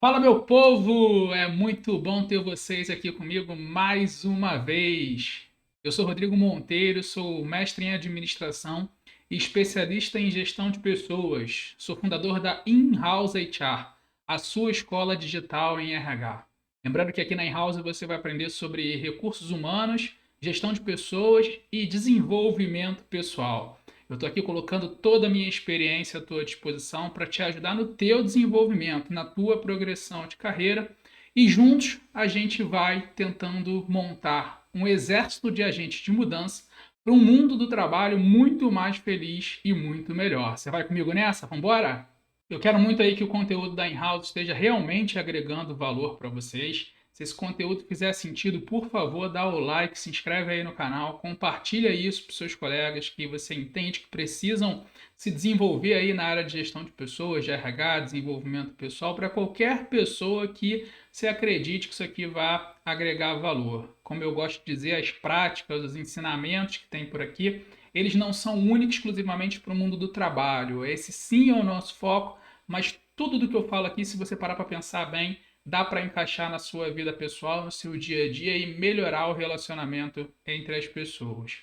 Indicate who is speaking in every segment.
Speaker 1: Fala, meu povo! É muito bom ter vocês aqui comigo mais uma vez. Eu sou Rodrigo Monteiro, sou mestre em administração e especialista em gestão de pessoas. Sou fundador da In-House HR, a sua escola digital em RH. Lembrando que aqui na In-House você vai aprender sobre recursos humanos, gestão de pessoas e desenvolvimento pessoal. Eu estou aqui colocando toda a minha experiência à tua disposição para te ajudar no teu desenvolvimento, na tua progressão de carreira e juntos a gente vai tentando montar um exército de agentes de mudança para um mundo do trabalho muito mais feliz e muito melhor. Você vai comigo nessa? Vamos embora? Eu quero muito aí que o conteúdo da In-House esteja realmente agregando valor para vocês. Se esse conteúdo fizer sentido, por favor, dá o like, se inscreve aí no canal, compartilha isso para os seus colegas que você entende que precisam se desenvolver aí na área de gestão de pessoas, de RH, desenvolvimento pessoal, para qualquer pessoa que você acredite que isso aqui vai agregar valor. Como eu gosto de dizer, as práticas, os ensinamentos que tem por aqui, eles não são únicos exclusivamente para o mundo do trabalho. Esse sim é o nosso foco, mas tudo do que eu falo aqui, se você parar para pensar bem, dá para encaixar na sua vida pessoal, no seu dia a dia e melhorar o relacionamento entre as pessoas.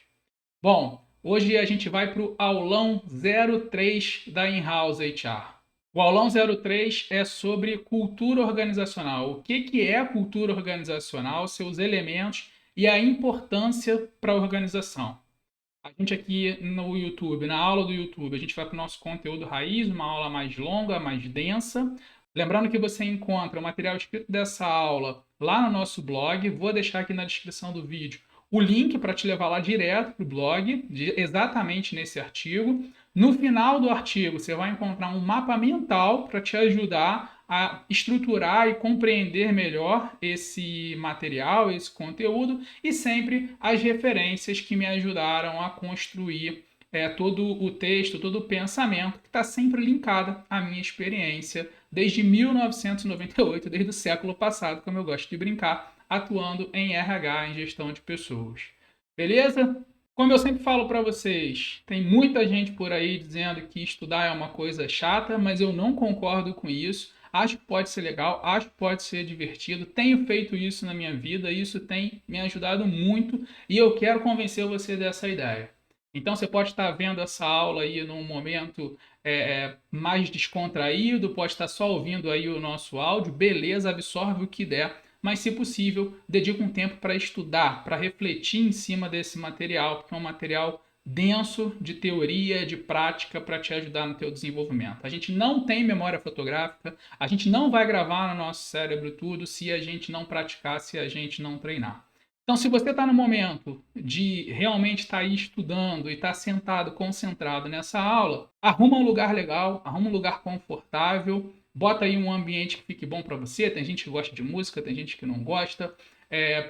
Speaker 1: Bom, hoje a gente vai para o aulão 03 da In-House HR. O aulão 03 é sobre cultura organizacional. O que é cultura organizacional, seus elementos e a importância para a organização. A gente aqui no YouTube, na aula do YouTube, a gente vai para o nosso conteúdo raiz, uma aula mais longa, mais densa. Lembrando que você encontra o material escrito dessa aula lá no nosso blog. Vou deixar aqui na descrição do vídeo o link para te levar lá direto para o blog, exatamente nesse artigo. No final do artigo, você vai encontrar um mapa mental para te ajudar a estruturar e compreender melhor esse material, esse conteúdo e sempre as referências que me ajudaram a construir todo o texto, todo o pensamento que está sempre linkado à minha experiência desde 1998, desde o século passado, como eu gosto de brincar, atuando em RH, em gestão de pessoas. Beleza? Como eu sempre falo para vocês, tem muita gente por aí dizendo que estudar é uma coisa chata, mas eu não concordo com isso. Acho que pode ser legal, acho que pode ser divertido. Tenho feito isso na minha vida, isso tem me ajudado muito e eu quero convencer você dessa ideia. Então você pode estar vendo essa aula aí num momento mais descontraído, pode estar só ouvindo aí o nosso áudio, beleza, absorve o que der, mas se possível, dedique um tempo para estudar, para refletir em cima desse material, porque é um material denso de teoria, de prática para te ajudar no teu desenvolvimento. A gente não tem memória fotográfica, a gente não vai gravar no nosso cérebro tudo se a gente não praticar, se a gente não treinar. Então, se você está no momento de realmente estar aí estudando e estar sentado, concentrado nessa aula, arruma um lugar legal, arruma um lugar confortável, bota aí um ambiente que fique bom para você. Tem gente que gosta de música, tem gente que não gosta.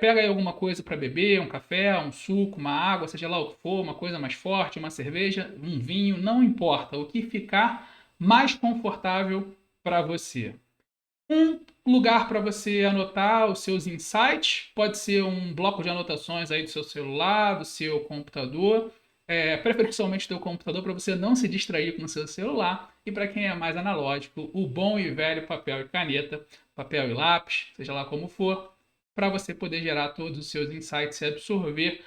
Speaker 1: Pega aí alguma coisa para beber, um café, um suco, uma água, seja lá o que for, uma coisa mais forte, uma cerveja, um vinho, não importa. O que ficar mais confortável para você. Um lugar para você anotar os seus insights, pode ser um bloco de anotações aí do seu celular, do seu computador, preferencialmente do seu computador para você não se distrair com o seu celular e para quem é mais analógico, o bom e velho papel e caneta, papel e lápis, seja lá como for, para você poder gerar todos os seus insights e absorver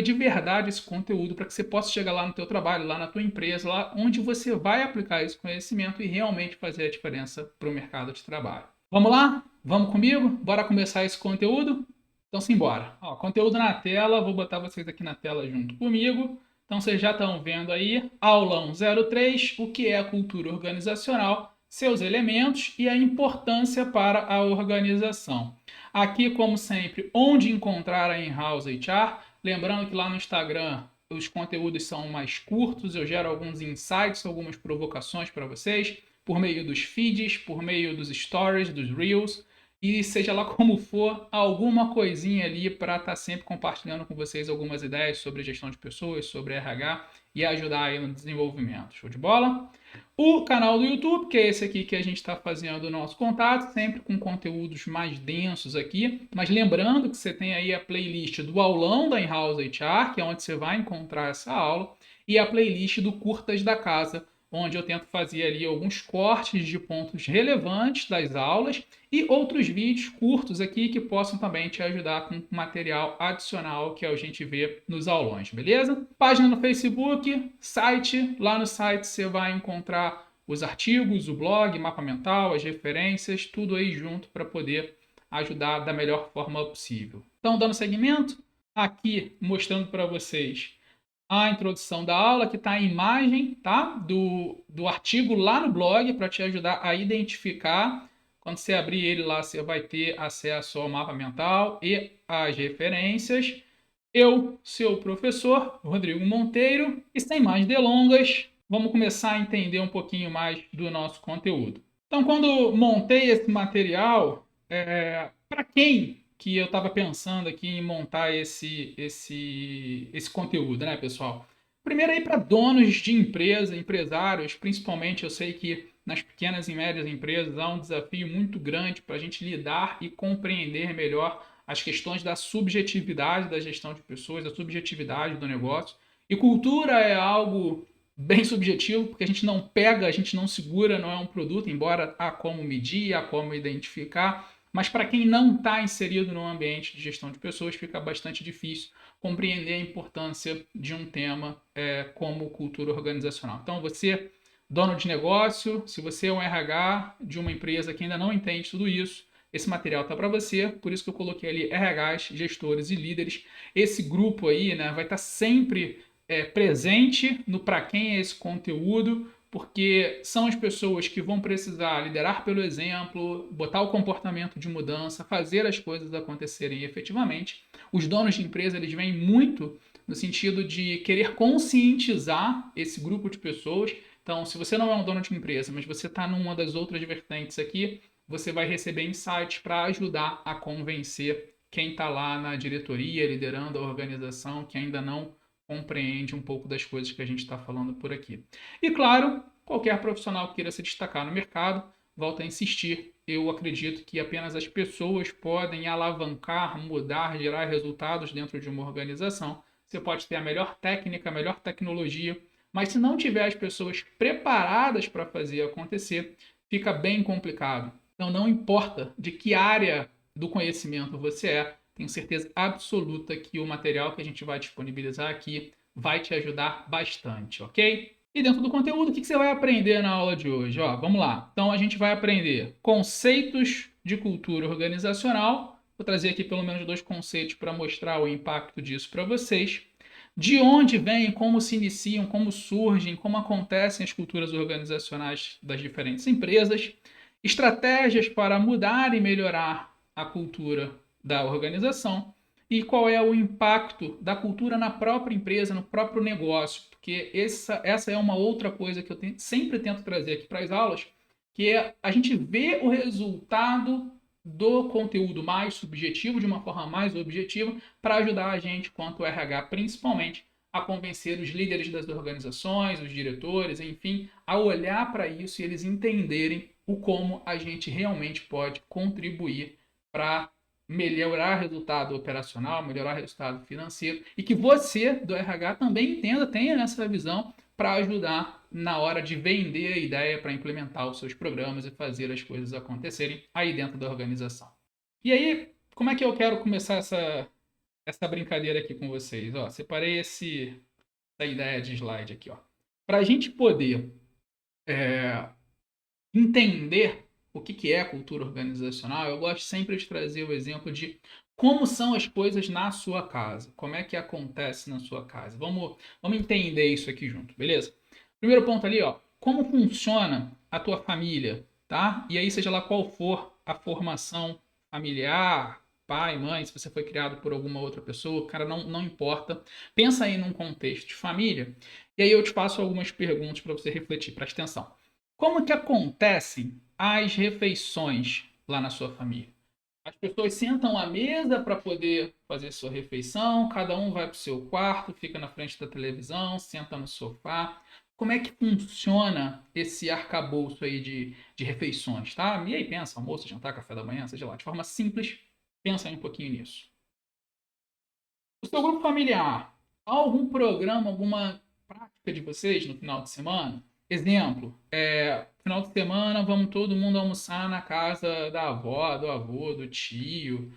Speaker 1: de verdade esse conteúdo para que você possa chegar lá no teu trabalho, lá na tua empresa, lá onde você vai aplicar esse conhecimento e realmente fazer a diferença para o mercado de trabalho. Vamos lá? Vamos comigo? Bora começar esse conteúdo? Então, simbora. Ó, conteúdo na tela, vou botar vocês aqui na tela junto comigo. Então, vocês já estão vendo aí, aulão 03, o que é a cultura organizacional, seus elementos e a importância para a organização. Aqui, como sempre, onde encontrar a In-House HR. Lembrando que lá no Instagram os conteúdos são mais curtos, eu gero alguns insights, algumas provocações para vocês, por meio dos feeds, por meio dos stories, dos reels, e seja lá como for, alguma coisinha ali para estar sempre compartilhando com vocês algumas ideias sobre gestão de pessoas, sobre RH e ajudar aí no desenvolvimento. Show de bola? O canal do YouTube, que é esse aqui que a gente está fazendo o nosso contato, sempre com conteúdos mais densos aqui, mas lembrando que você tem aí a playlist do aulão da In-House HR, que é onde você vai encontrar essa aula, e a playlist do Curtas da Casa, onde eu tento fazer ali alguns cortes de pontos relevantes das aulas e outros vídeos curtos aqui que possam também te ajudar com material adicional que a gente vê nos aulões, beleza? Página no Facebook, site. Lá no site você vai encontrar os artigos, o blog, mapa mental, as referências, tudo aí junto para poder ajudar da melhor forma possível. Então, dando seguimento, aqui mostrando para vocês a introdução da aula, que está a imagem, tá? do artigo lá no blog, para te ajudar a identificar. Quando você abrir ele lá, você vai ter acesso ao mapa mental e às referências. Eu, seu professor, Rodrigo Monteiro, e sem mais delongas, vamos começar a entender um pouquinho mais do nosso conteúdo. Então, quando montei esse material, para quem que eu estava pensando aqui em montar esse conteúdo, né, pessoal? Primeiro aí para donos de empresa, empresários, principalmente eu sei que nas pequenas e médias empresas há um desafio muito grande para a gente lidar e compreender melhor as questões da subjetividade da gestão de pessoas, da subjetividade do negócio. E cultura é algo bem subjetivo, porque a gente não pega, a gente não segura, não é um produto, embora há como medir, há como identificar. Mas para quem não está inserido no ambiente de gestão de pessoas, fica bastante difícil compreender a importância de um tema como cultura organizacional. Então, você, dono de negócio, se você é um RH de uma empresa que ainda não entende tudo isso, esse material está para você, por isso que eu coloquei ali RHs, gestores e líderes. Esse grupo aí, né, vai estar sempre presente no para quem é esse conteúdo, porque são as pessoas que vão precisar liderar pelo exemplo, botar o comportamento de mudança, fazer as coisas acontecerem efetivamente. Os donos de empresa, eles vêm muito no sentido de querer conscientizar esse grupo de pessoas. Então, se você não é um dono de empresa, mas você está numa das outras vertentes aqui, você vai receber insights para ajudar a convencer quem está lá na diretoria, liderando a organização, que ainda não compreende um pouco das coisas que a gente está falando por aqui. E claro, qualquer profissional que queira se destacar no mercado, volto a insistir, eu acredito que apenas as pessoas podem alavancar, mudar, gerar resultados dentro de uma organização. Você pode ter a melhor técnica, a melhor tecnologia, mas se não tiver as pessoas preparadas para fazer acontecer, fica bem complicado. Então não importa de que área do conhecimento você é, tenho certeza absoluta que o material que a gente vai disponibilizar aqui vai te ajudar bastante, ok? E dentro do conteúdo, o que você vai aprender na aula de hoje? Ó, vamos lá. Então a gente vai aprender conceitos de cultura organizacional. Vou trazer aqui pelo menos 2 conceitos para mostrar o impacto disso para vocês. De onde vêm, como se iniciam, como surgem, como acontecem as culturas organizacionais das diferentes empresas. Estratégias para mudar e melhorar a cultura da organização e qual é o impacto da cultura na própria empresa, no próprio negócio, porque essa é uma outra coisa que eu sempre tento trazer aqui para as aulas, que é a gente ver o resultado do conteúdo mais subjetivo, de uma forma mais objetiva, para ajudar a gente, quanto RH principalmente, a convencer os líderes das organizações, os diretores, enfim, a olhar para isso e eles entenderem o como a gente realmente pode contribuir para melhorar o resultado operacional, melhorar o resultado financeiro e que você do RH também entenda, tenha essa visão para ajudar na hora de vender a ideia para implementar os seus programas e fazer as coisas acontecerem aí dentro da organização. E aí, como é que eu quero começar essa brincadeira aqui com vocês? Ó, separei essa ideia de slide aqui. Para a gente poder entender o que é cultura organizacional, eu gosto sempre de trazer o exemplo de como são as coisas na sua casa, como é que acontece na sua casa. Vamos entender isso aqui junto, beleza? Primeiro ponto ali, ó, como funciona a tua família, tá? E aí, seja lá qual for a formação familiar, pai, mãe, se você foi criado por alguma outra pessoa, cara, não importa. Pensa aí num contexto de família, e aí eu te faço algumas perguntas para você refletir, presta atenção. Como que acontecem as refeições lá na sua família? As pessoas sentam à mesa para poder fazer sua refeição, cada um vai para o seu quarto, fica na frente da televisão, senta no sofá. Como é que funciona esse arcabouço aí de refeições, tá? E aí pensa, almoço, jantar, café da manhã, seja lá, de forma simples, pensa aí um pouquinho nisso. O seu grupo familiar, há algum programa, alguma prática de vocês no final de semana? Exemplo, final de semana vamos todo mundo almoçar na casa da avó, do avô, do tio,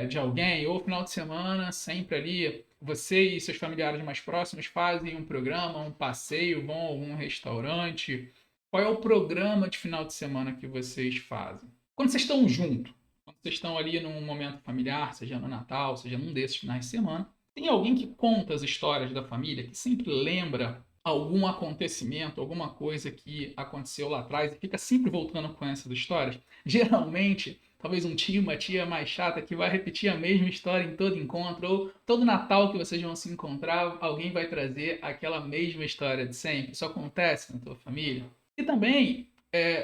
Speaker 1: de alguém, ou final de semana sempre ali, você e seus familiares mais próximos fazem um programa, um passeio, vão a algum restaurante. Qual é o programa de final de semana que vocês fazem? Quando vocês estão juntos, quando vocês estão ali num momento familiar, seja no Natal, seja num desses finais de semana, tem alguém que conta as histórias da família, que sempre lembra algum acontecimento, alguma coisa que aconteceu lá atrás e fica sempre voltando com essas histórias. Geralmente, talvez um tio, uma tia mais chata que vai repetir a mesma história em todo encontro, ou todo Natal que vocês vão se encontrar, alguém vai trazer aquela mesma história de sempre. Isso acontece na tua família. E também,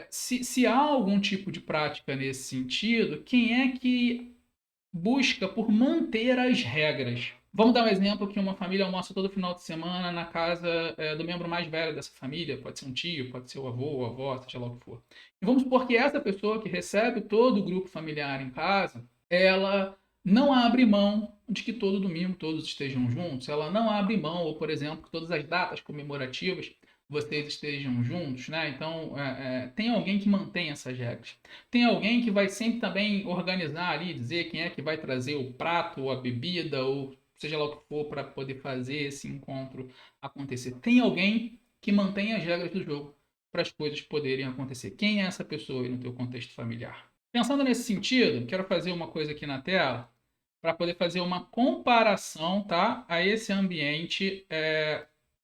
Speaker 1: se há algum tipo de prática nesse sentido, quem é que busca por manter as regras? Vamos dar um exemplo que uma família almoça todo final de semana na casa do membro mais velho dessa família, pode ser um tio, pode ser o avô, a avó, seja lá o que for. E vamos supor que essa pessoa que recebe todo o grupo familiar em casa, ela não abre mão de que todo domingo todos estejam juntos, ela não abre mão, ou por exemplo, que todas as datas comemorativas vocês estejam juntos, né? Então, tem alguém que mantém essas regras. Tem alguém que vai sempre também organizar ali, dizer quem é que vai trazer o prato, ou a bebida, ou seja lá o que for, para poder fazer esse encontro acontecer. Tem alguém que mantém as regras do jogo para as coisas poderem acontecer. Quem é essa pessoa aí no teu contexto familiar? Pensando nesse sentido, quero fazer uma coisa aqui na tela para poder fazer uma comparação, tá, a esse ambiente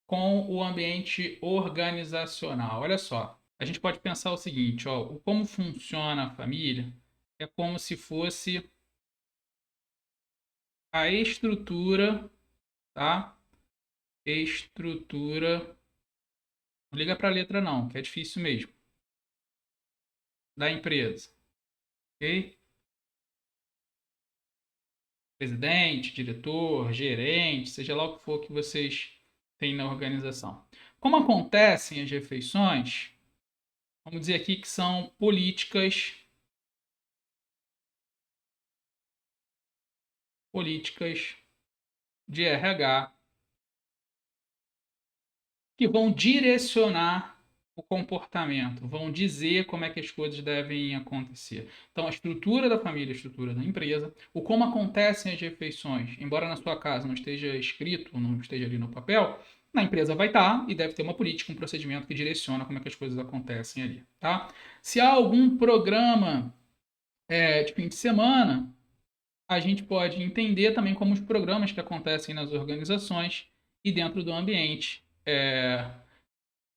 Speaker 1: com o ambiente organizacional. Olha só, a gente pode pensar o seguinte, ó, como funciona a família é como se fosse a estrutura, tá? Estrutura, não liga para a letra não, que é difícil mesmo, da empresa, ok? Presidente, diretor, gerente, seja lá o que for que vocês têm na organização. Como acontecem as refeições, vamos dizer aqui que são políticas de RH que vão direcionar o comportamento, vão dizer como é que as coisas devem acontecer. Então, a estrutura da família, a estrutura da empresa, o como acontecem as refeições, embora na sua casa não esteja escrito, não esteja ali no papel, na empresa vai estar e deve ter uma política, um procedimento que direciona como é que as coisas acontecem ali, tá? Se há algum programa de fim de semana, a gente pode entender também como os programas que acontecem nas organizações e dentro do ambiente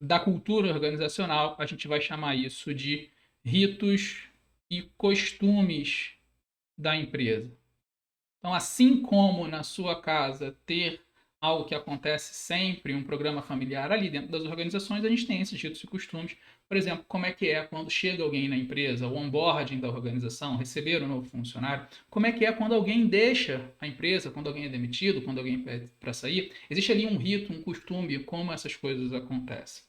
Speaker 1: da cultura organizacional, a gente vai chamar isso de ritos e costumes da empresa. Então, assim como na sua casa ter algo que acontece sempre, um programa familiar ali dentro das organizações, a gente tem esses ritos e costumes. Por exemplo, como é que é quando chega alguém na empresa, o onboarding da organização, receber um novo funcionário, como é que é quando alguém deixa a empresa, quando alguém é demitido, quando alguém pede para sair. Existe ali um rito, um costume, como essas coisas acontecem.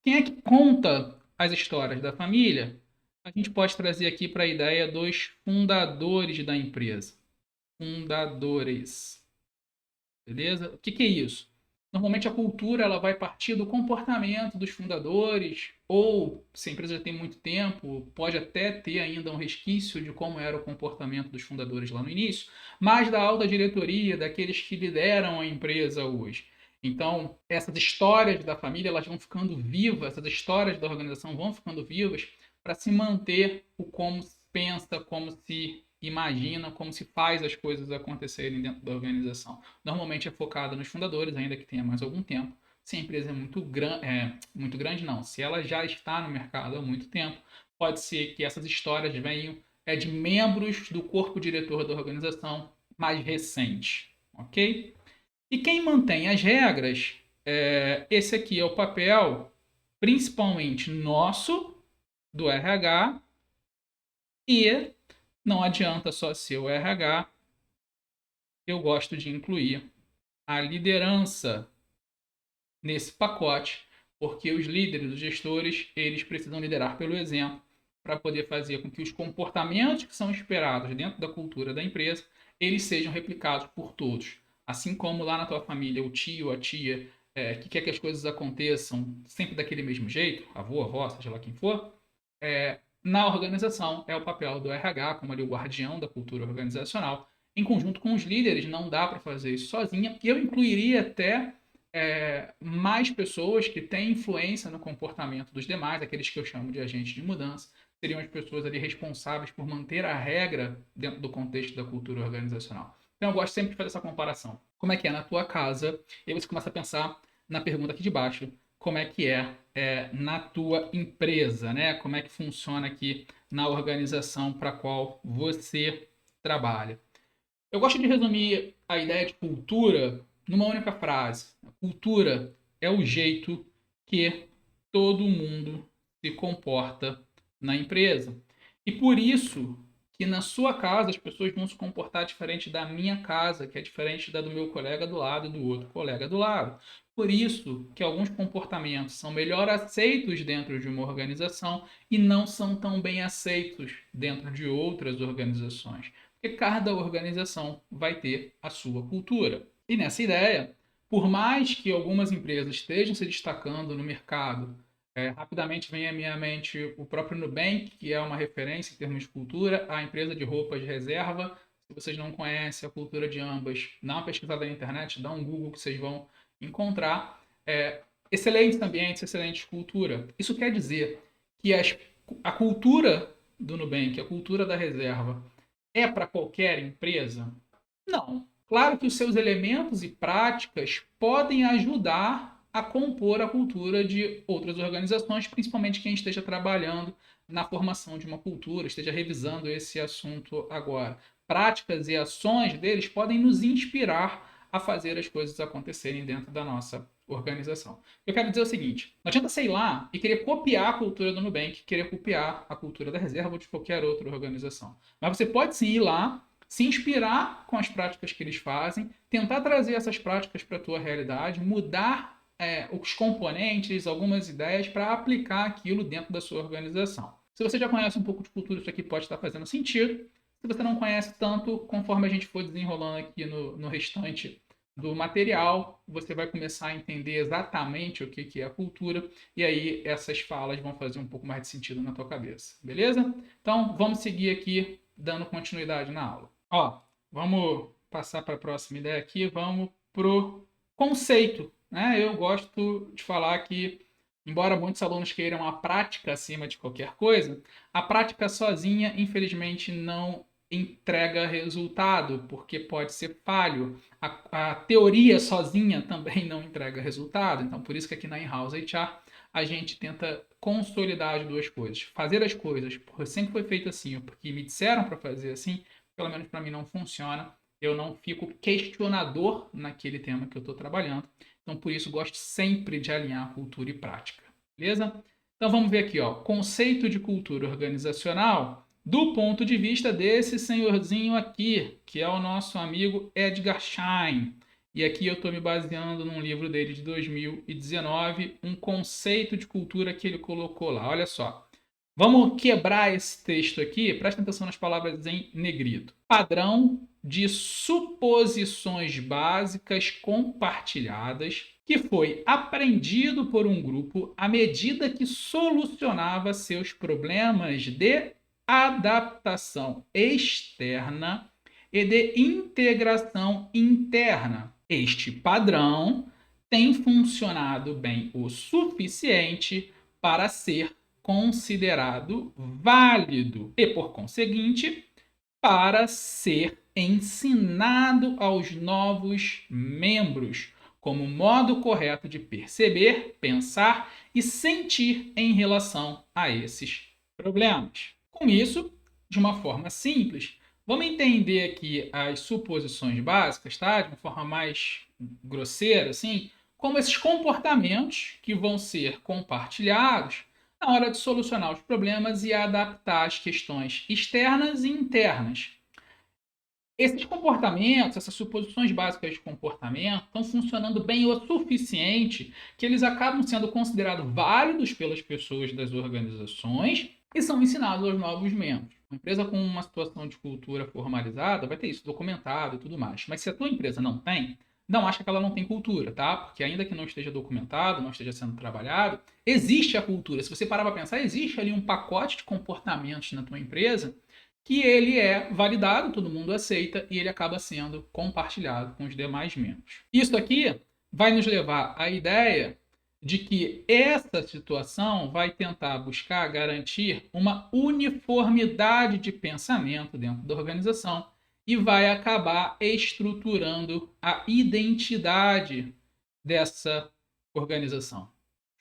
Speaker 1: Quem é que conta as histórias da família? A gente pode trazer aqui para a ideia dos fundadores da empresa. Fundadores. Beleza? O que é isso? Normalmente a cultura ela vai partir do comportamento dos fundadores, ou se a empresa já tem muito tempo, pode até ter ainda um resquício de como era o comportamento dos fundadores lá no início, mas da alta diretoria, daqueles que lideram a empresa hoje. Então, essas histórias da família elas vão ficando vivas, essas histórias da organização vão ficando vivas para se manter o como se pensa, como se imagina, como se faz as coisas acontecerem dentro da organização. Normalmente é focada nos fundadores, ainda que tenha mais algum tempo. Se a empresa é muito grande, não. Se ela já está no mercado há muito tempo, pode ser que essas histórias venham de membros do corpo diretor da organização mais recente, ok? E quem mantém as regras, esse aqui é o papel principalmente nosso, do RH, e não adianta só ser o RH, eu gosto de incluir a liderança nesse pacote, porque os líderes, os gestores, eles precisam liderar pelo exemplo para poder fazer com que os comportamentos que são esperados dentro da cultura da empresa, eles sejam replicados por todos. Assim como lá na tua família, o tio, a tia que quer que as coisas aconteçam sempre daquele mesmo jeito, avô, avó, seja lá quem for, na organização é o papel do RH, como ali o guardião da cultura organizacional, em conjunto com os líderes. Não dá para fazer isso sozinha. E eu incluiria até mais pessoas que têm influência no comportamento dos demais, aqueles que eu chamo de agentes de mudança, seriam as pessoas ali responsáveis por manter a regra dentro do contexto da cultura organizacional. Então eu gosto sempre de fazer essa comparação. Como é que é na tua casa? E aí você começa a pensar na pergunta aqui de baixo, como é que na tua empresa, né? Como é que funciona aqui na organização para a qual você trabalha. Eu gosto de resumir a ideia de cultura numa única frase. A cultura é o jeito que todo mundo se comporta na empresa. E por isso que na sua casa as pessoas vão se comportar diferente da minha casa, que é diferente da do meu colega do lado e do outro colega do lado. Por isso que alguns comportamentos são melhor aceitos dentro de uma organização e não são tão bem aceitos dentro de outras organizações. Porque cada organização vai ter a sua cultura. E nessa ideia, por mais que algumas empresas estejam se destacando no mercado, rapidamente vem à minha mente o próprio Nubank, que é uma referência em termos de cultura, a empresa de roupas Reserva. Se vocês não conhecem a cultura de ambas, dá uma pesquisada na internet, dá um Google que vocês vão encontrar. Excelentes ambientes, excelente cultura. Isso quer dizer que a cultura do Nubank, a cultura da Reserva, é para qualquer empresa? Não. Claro que os seus elementos e práticas podem ajudar a compor a cultura de outras organizações, principalmente quem esteja trabalhando na formação de uma cultura, esteja revisando esse assunto agora. Práticas e ações deles podem nos inspirar a fazer as coisas acontecerem dentro da nossa organização. Eu quero dizer o seguinte: não adianta sei lá e querer copiar a cultura do Nubank, querer copiar a cultura da Reserva ou de qualquer outra organização. Mas você pode sim ir lá, se inspirar com as práticas que eles fazem, tentar trazer essas práticas para a tua realidade, mudar os componentes, algumas ideias para aplicar aquilo dentro da sua organização. Se você já conhece um pouco de cultura, isso aqui pode estar fazendo sentido. Se você não conhece tanto, conforme a gente for desenrolando aqui no restante do material, você vai começar a entender exatamente o que é a cultura, e aí essas falas vão fazer um pouco mais de sentido na tua cabeça, beleza? Então, vamos seguir aqui dando continuidade na aula. Ó, vamos passar para a próxima ideia aqui, vamos pro conceito, né? Eu gosto de falar que, embora muitos alunos queiram a prática acima de qualquer coisa, a prática sozinha, infelizmente, não entrega resultado, porque pode ser falho. A teoria sozinha também não entrega resultado. Então, por isso que aqui na In-House HR a gente tenta consolidar as duas coisas. Fazer as coisas porque sempre foi feito assim, ou porque me disseram para fazer assim, pelo menos para mim não funciona. Eu não fico questionador naquele tema que eu estou trabalhando. Então, por isso, gosto sempre de alinhar cultura e prática. Beleza? Então, vamos ver aqui, ó. Conceito de cultura organizacional do ponto de vista desse senhorzinho aqui, que é o nosso amigo Edgar Schein. E aqui eu estou me baseando num livro dele de 2019, um conceito de cultura que ele colocou lá. Olha só. Vamos quebrar esse texto aqui. Presta atenção nas palavras em negrito. Padrão de suposições básicas compartilhadas que foi aprendido por um grupo à medida que solucionava seus problemas de adaptação externa e de integração interna. Este padrão tem funcionado bem o suficiente para ser considerado válido e, por conseguinte, para ser ensinado aos novos membros como modo correto de perceber, pensar e sentir em relação a esses problemas. Com isso, de uma forma simples, vamos entender aqui as suposições básicas, tá? De uma forma mais grosseira, assim, como esses comportamentos que vão ser compartilhados na hora de solucionar os problemas e adaptar as questões externas e internas. Esses comportamentos, essas suposições básicas de comportamento, estão funcionando bem o suficiente que eles acabam sendo considerados válidos pelas pessoas das organizações e são ensinados aos novos membros. Uma empresa com uma situação de cultura formalizada vai ter isso documentado e tudo mais. Mas se a tua empresa não tem, não acha que ela não tem cultura, tá? Porque ainda que não esteja documentado, não esteja sendo trabalhado, existe a cultura. Se você parar para pensar, existe ali um pacote de comportamentos na tua empresa que ele é validado, todo mundo aceita e ele acaba sendo compartilhado com os demais membros. Isso aqui vai nos levar à ideia de que essa situação vai tentar buscar garantir uma uniformidade de pensamento dentro da organização e vai acabar estruturando a identidade dessa organização.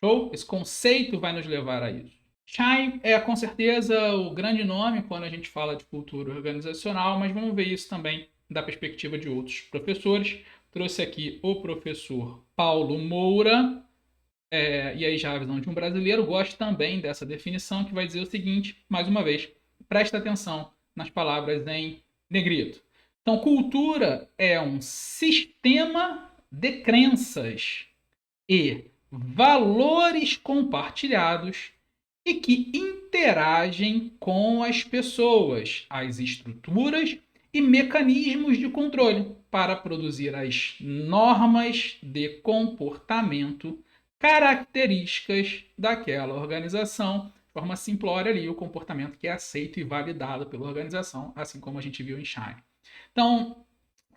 Speaker 1: Show? Esse conceito vai nos levar a isso. Shine é com certeza o grande nome quando a gente fala de cultura organizacional, mas vamos ver isso também da perspectiva de outros professores. Trouxe aqui o professor Paulo Moura, e aí já a visão de um brasileiro. Gosto também dessa definição que vai dizer o seguinte, mais uma vez, presta atenção nas palavras em negrito. Então, cultura é um sistema de crenças e valores compartilhados e que interagem com as pessoas, as estruturas e mecanismos de controle para produzir as normas de comportamento características daquela organização, de forma simplória ali, o comportamento que é aceito e validado pela organização, assim como a gente viu em Shine. Então,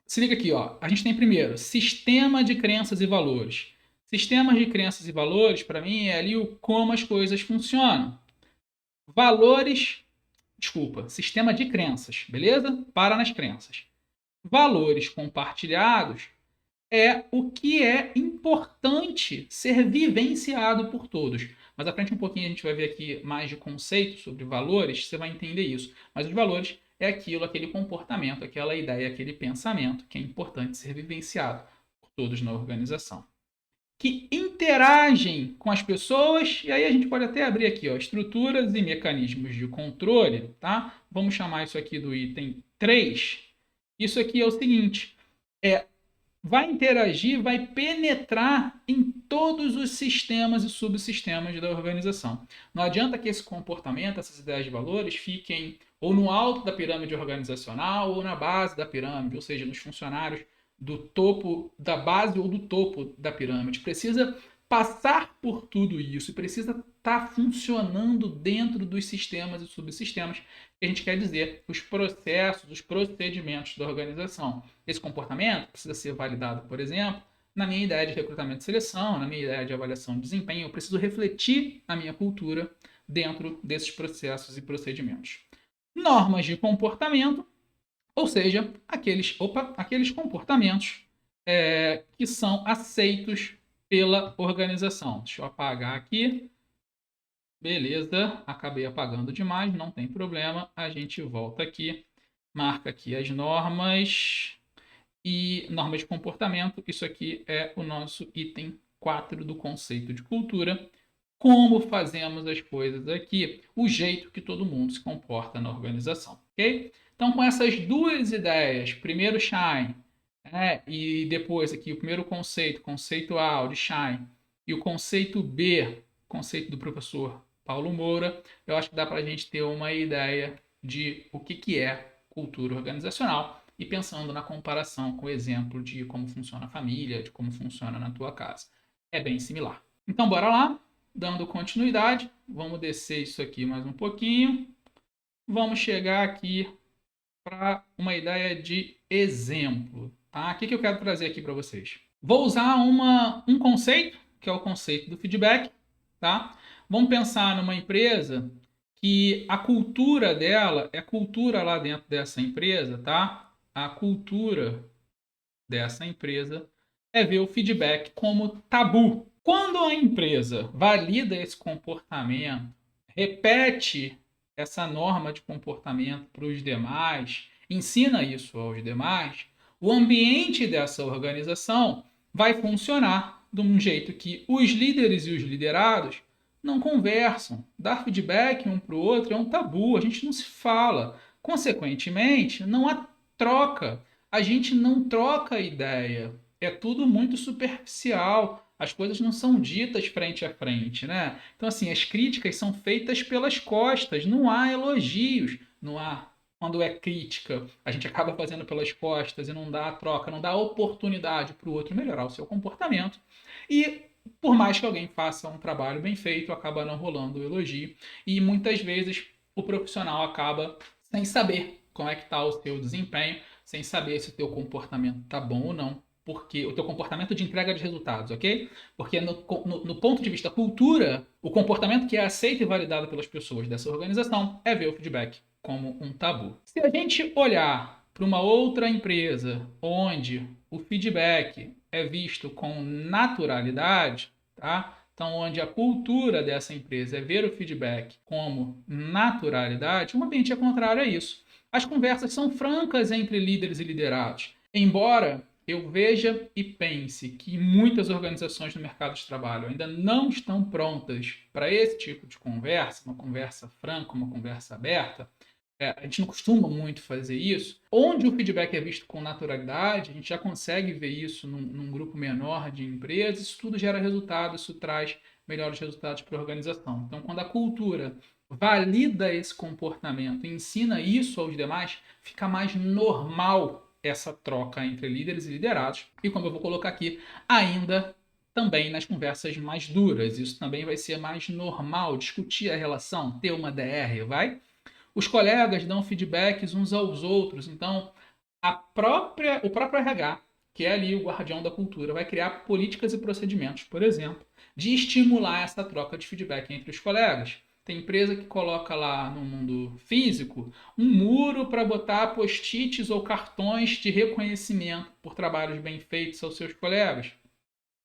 Speaker 1: se liga aqui, ó. A gente tem primeiro sistema de crenças e valores. Sistemas de crenças e valores, para mim, é ali o como as coisas funcionam. Valores, desculpa, sistema de crenças, beleza? Para nas crenças. Valores compartilhados é o que é importante ser vivenciado por todos. Mas à frente um pouquinho a gente vai ver aqui mais de conceitos sobre valores, você vai entender isso. Mas os valores é aquilo, aquele comportamento, aquela ideia, aquele pensamento que é importante ser vivenciado por todos na organização. Que interagem com as pessoas, e aí a gente pode até abrir aqui, ó, estruturas e mecanismos de controle, tá? Vamos chamar isso aqui do item 3. Isso aqui é o seguinte, vai interagir, vai penetrar em todos os sistemas e subsistemas da organização. Não adianta que esse comportamento, essas ideias de valores, fiquem ou no alto da pirâmide organizacional ou na base da pirâmide, ou seja, nos funcionários do topo da base ou do topo da pirâmide. Precisa passar por tudo isso e precisa estar funcionando dentro dos sistemas e subsistemas que a gente quer dizer, os processos, os procedimentos da organização. Esse comportamento precisa ser validado, por exemplo, na minha ideia de recrutamento e seleção, na minha ideia de avaliação de desempenho. Eu preciso refletir a minha cultura dentro desses processos e procedimentos. Normas de comportamento, ou seja, aqueles comportamentos que são aceitos pela organização. Deixa eu apagar aqui. Beleza, acabei apagando demais, não tem problema. A gente volta aqui, marca aqui as normas e normas de comportamento. Isso aqui é o nosso item 4 do conceito de cultura. Como fazemos as coisas aqui, o jeito que todo mundo se comporta na organização, ok? Então, com essas duas ideias, primeiro Shine, e depois aqui o primeiro conceito A, de Shine, e o conceito B, conceito do professor Paulo Moura, eu acho que dá para a gente ter uma ideia de o que é cultura organizacional e pensando na comparação com o exemplo de como funciona a família, de como funciona na tua casa. É bem similar. Então, bora lá. Dando continuidade, vamos descer isso aqui mais um pouquinho. Vamos chegar aqui para uma ideia de exemplo. Tá? O que eu quero trazer aqui para vocês? Vou usar um conceito, que é o conceito do feedback. Tá? Vamos pensar numa empresa que a cultura dela é cultura lá dentro dessa empresa, tá? A cultura dessa empresa é ver o feedback como tabu. Quando a empresa valida esse comportamento, repete essa norma de comportamento para os demais, ensina isso aos demais, o ambiente dessa organização vai funcionar de um jeito que os líderes e os liderados não conversam. Dar feedback um para o outro é um tabu, a gente não se fala. Consequentemente, não há troca. A gente não troca ideia. É tudo muito superficial. As coisas não são ditas frente a frente, né? Então, assim, as críticas são feitas pelas costas. Não há elogios, não há quando é crítica, a gente acaba fazendo pelas costas e não dá a troca, não dá a oportunidade para o outro melhorar o seu comportamento. E por mais que alguém faça um trabalho bem feito, acaba não rolando o elogio. E muitas vezes o profissional acaba sem saber como é que está o seu desempenho, sem saber se o teu comportamento está bom ou não, porque o teu comportamento de entrega de resultados, ok? Porque no ponto de vista cultura, o comportamento que é aceito e validado pelas pessoas dessa organização é ver o feedback como um tabu. Se a gente olhar para uma outra empresa onde o feedback é visto com naturalidade, tá? Então, onde a cultura dessa empresa é ver o feedback como naturalidade, o ambiente é contrário a isso. As conversas são francas entre líderes e liderados. Embora eu veja e pense que muitas organizações no mercado de trabalho ainda não estão prontas para esse tipo de conversa, uma conversa franca, uma conversa aberta, a gente não costuma muito fazer isso. Onde o feedback é visto com naturalidade, a gente já consegue ver isso num grupo menor de empresas, isso tudo gera resultado, isso traz melhores resultados para a organização. Então, quando a cultura valida esse comportamento, ensina isso aos demais, fica mais normal essa troca entre líderes e liderados. E como eu vou colocar aqui, ainda também nas conversas mais duras. Isso também vai ser mais normal, discutir a relação, ter uma DR, vai? Os colegas dão feedbacks uns aos outros, então o próprio RH, que é ali o guardião da cultura, vai criar políticas e procedimentos, por exemplo, de estimular essa troca de feedback entre os colegas. Tem empresa que coloca lá no mundo físico um muro para botar post-its ou cartões de reconhecimento por trabalhos bem feitos aos seus colegas.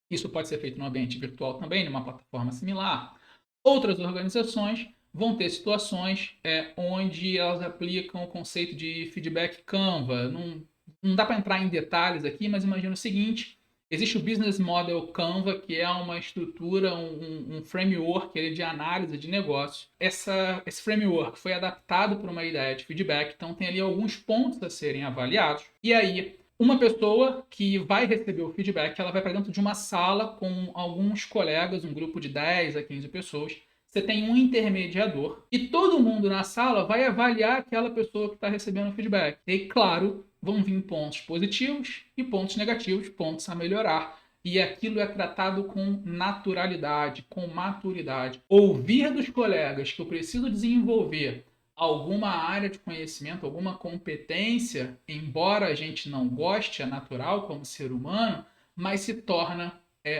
Speaker 1: Isso pode ser feito no ambiente virtual também, numa plataforma similar. Outras organizações vão ter situações onde elas aplicam o conceito de feedback Canva. Não dá para entrar em detalhes aqui, mas imagina o seguinte: existe o Business Model Canva, que é uma estrutura, um framework de análise de negócio. Esse framework foi adaptado para uma ideia de feedback, então tem ali alguns pontos a serem avaliados. E aí, uma pessoa que vai receber o feedback, ela vai para dentro de uma sala com alguns colegas, um grupo de 10 a 15 pessoas. Você tem um intermediador e todo mundo na sala vai avaliar aquela pessoa que está recebendo o feedback. E, claro, vão vir pontos positivos e pontos negativos, pontos a melhorar. E aquilo é tratado com naturalidade, com maturidade. Ouvir dos colegas que eu preciso desenvolver alguma área de conhecimento, alguma competência, embora a gente não goste, é natural como ser humano, mas se torna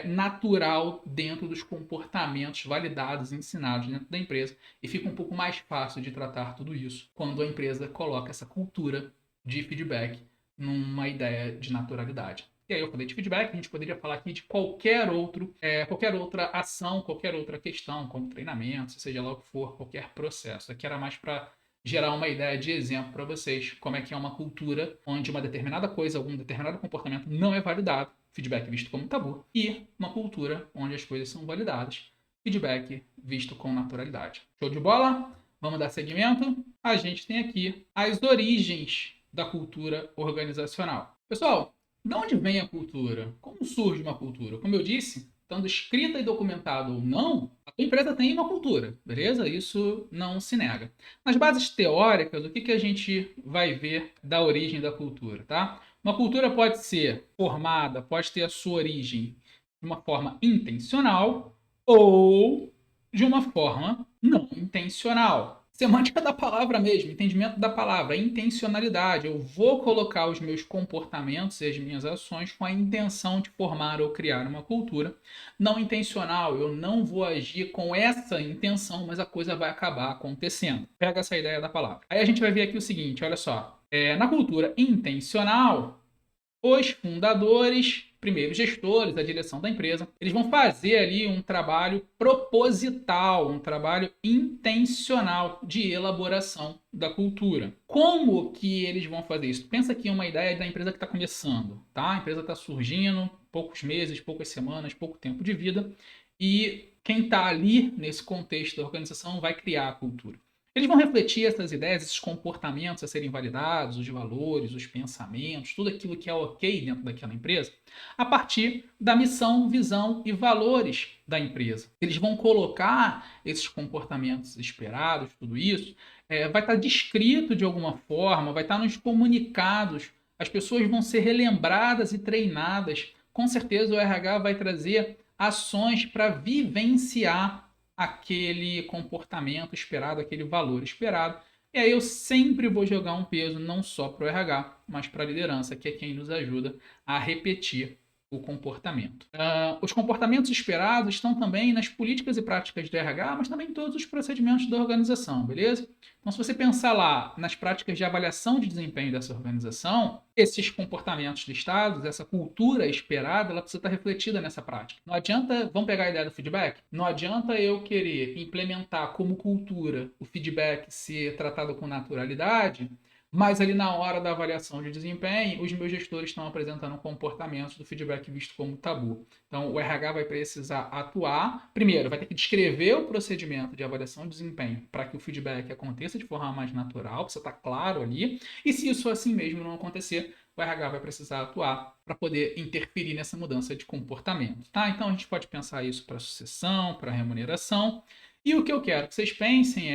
Speaker 1: natural dentro dos comportamentos validados e ensinados dentro da empresa. E fica um pouco mais fácil de tratar tudo isso quando a empresa coloca essa cultura de feedback numa ideia de naturalidade. E aí eu falei de feedback, a gente poderia falar aqui de qualquer outra ação, qualquer outra questão, como treinamento, seja lá o que for, qualquer processo. Aqui era mais para gerar uma ideia de exemplo para vocês, como é que é uma cultura onde uma determinada coisa, algum determinado comportamento não é validado, feedback visto como tabu, e uma cultura onde as coisas são validadas, feedback visto com naturalidade. Show de bola? Vamos dar seguimento? A gente tem aqui as origens da cultura organizacional. Pessoal, de onde vem a cultura? Como surge uma cultura? Como eu disse, estando escrita e documentada ou não, a tua empresa tem uma cultura, beleza? Isso não se nega. Nas bases teóricas, o que a gente vai ver da origem da cultura, tá? Uma cultura pode ser formada, pode ter a sua origem de uma forma intencional ou de uma forma não intencional. Semântica da palavra mesmo, entendimento da palavra, intencionalidade. Eu vou colocar os meus comportamentos e as minhas ações com a intenção de formar ou criar uma cultura. Não intencional, eu não vou agir com essa intenção, mas a coisa vai acabar acontecendo. Pega essa ideia da palavra. Aí a gente vai ver aqui o seguinte, olha só. Na cultura intencional, os fundadores, primeiros gestores, a direção da empresa, eles vão fazer ali um trabalho proposital, um trabalho intencional de elaboração da cultura. Como que eles vão fazer isso? Pensa aqui em uma ideia da empresa que está começando, tá? A empresa está surgindo, poucos meses, poucas semanas, pouco tempo de vida, e quem está ali nesse contexto da organização vai criar a cultura. Eles vão refletir essas ideias, esses comportamentos a serem validados, os valores, os pensamentos, tudo aquilo que é ok dentro daquela empresa, a partir da missão, visão e valores da empresa. Eles vão colocar esses comportamentos esperados, tudo isso, vai estar descrito de alguma forma, vai estar nos comunicados, as pessoas vão ser relembradas e treinadas. Com certeza o RH vai trazer ações para vivenciar aquele comportamento esperado, aquele valor esperado. E aí eu sempre vou jogar um peso não só para o RH, mas para a liderança, que é quem nos ajuda a repetir o comportamento. Os comportamentos esperados estão também nas políticas e práticas do RH, mas também em todos os procedimentos da organização, beleza? Então, se você pensar lá nas práticas de avaliação de desempenho dessa organização, esses comportamentos listados, essa cultura esperada, ela precisa estar refletida nessa prática. Não adianta, vamos pegar a ideia do feedback? Não adianta eu querer implementar como cultura o feedback ser tratado com naturalidade, mas ali na hora da avaliação de desempenho, os meus gestores estão apresentando comportamentos do feedback visto como tabu. Então, o RH vai precisar atuar. Primeiro, vai ter que descrever o procedimento de avaliação de desempenho para que o feedback aconteça de forma mais natural, precisa estar claro ali. E se isso assim mesmo não acontecer, o RH vai precisar atuar para poder interferir nessa mudança de comportamento. Tá? Então, a gente pode pensar isso para sucessão, para remuneração. E o que eu quero que vocês pensem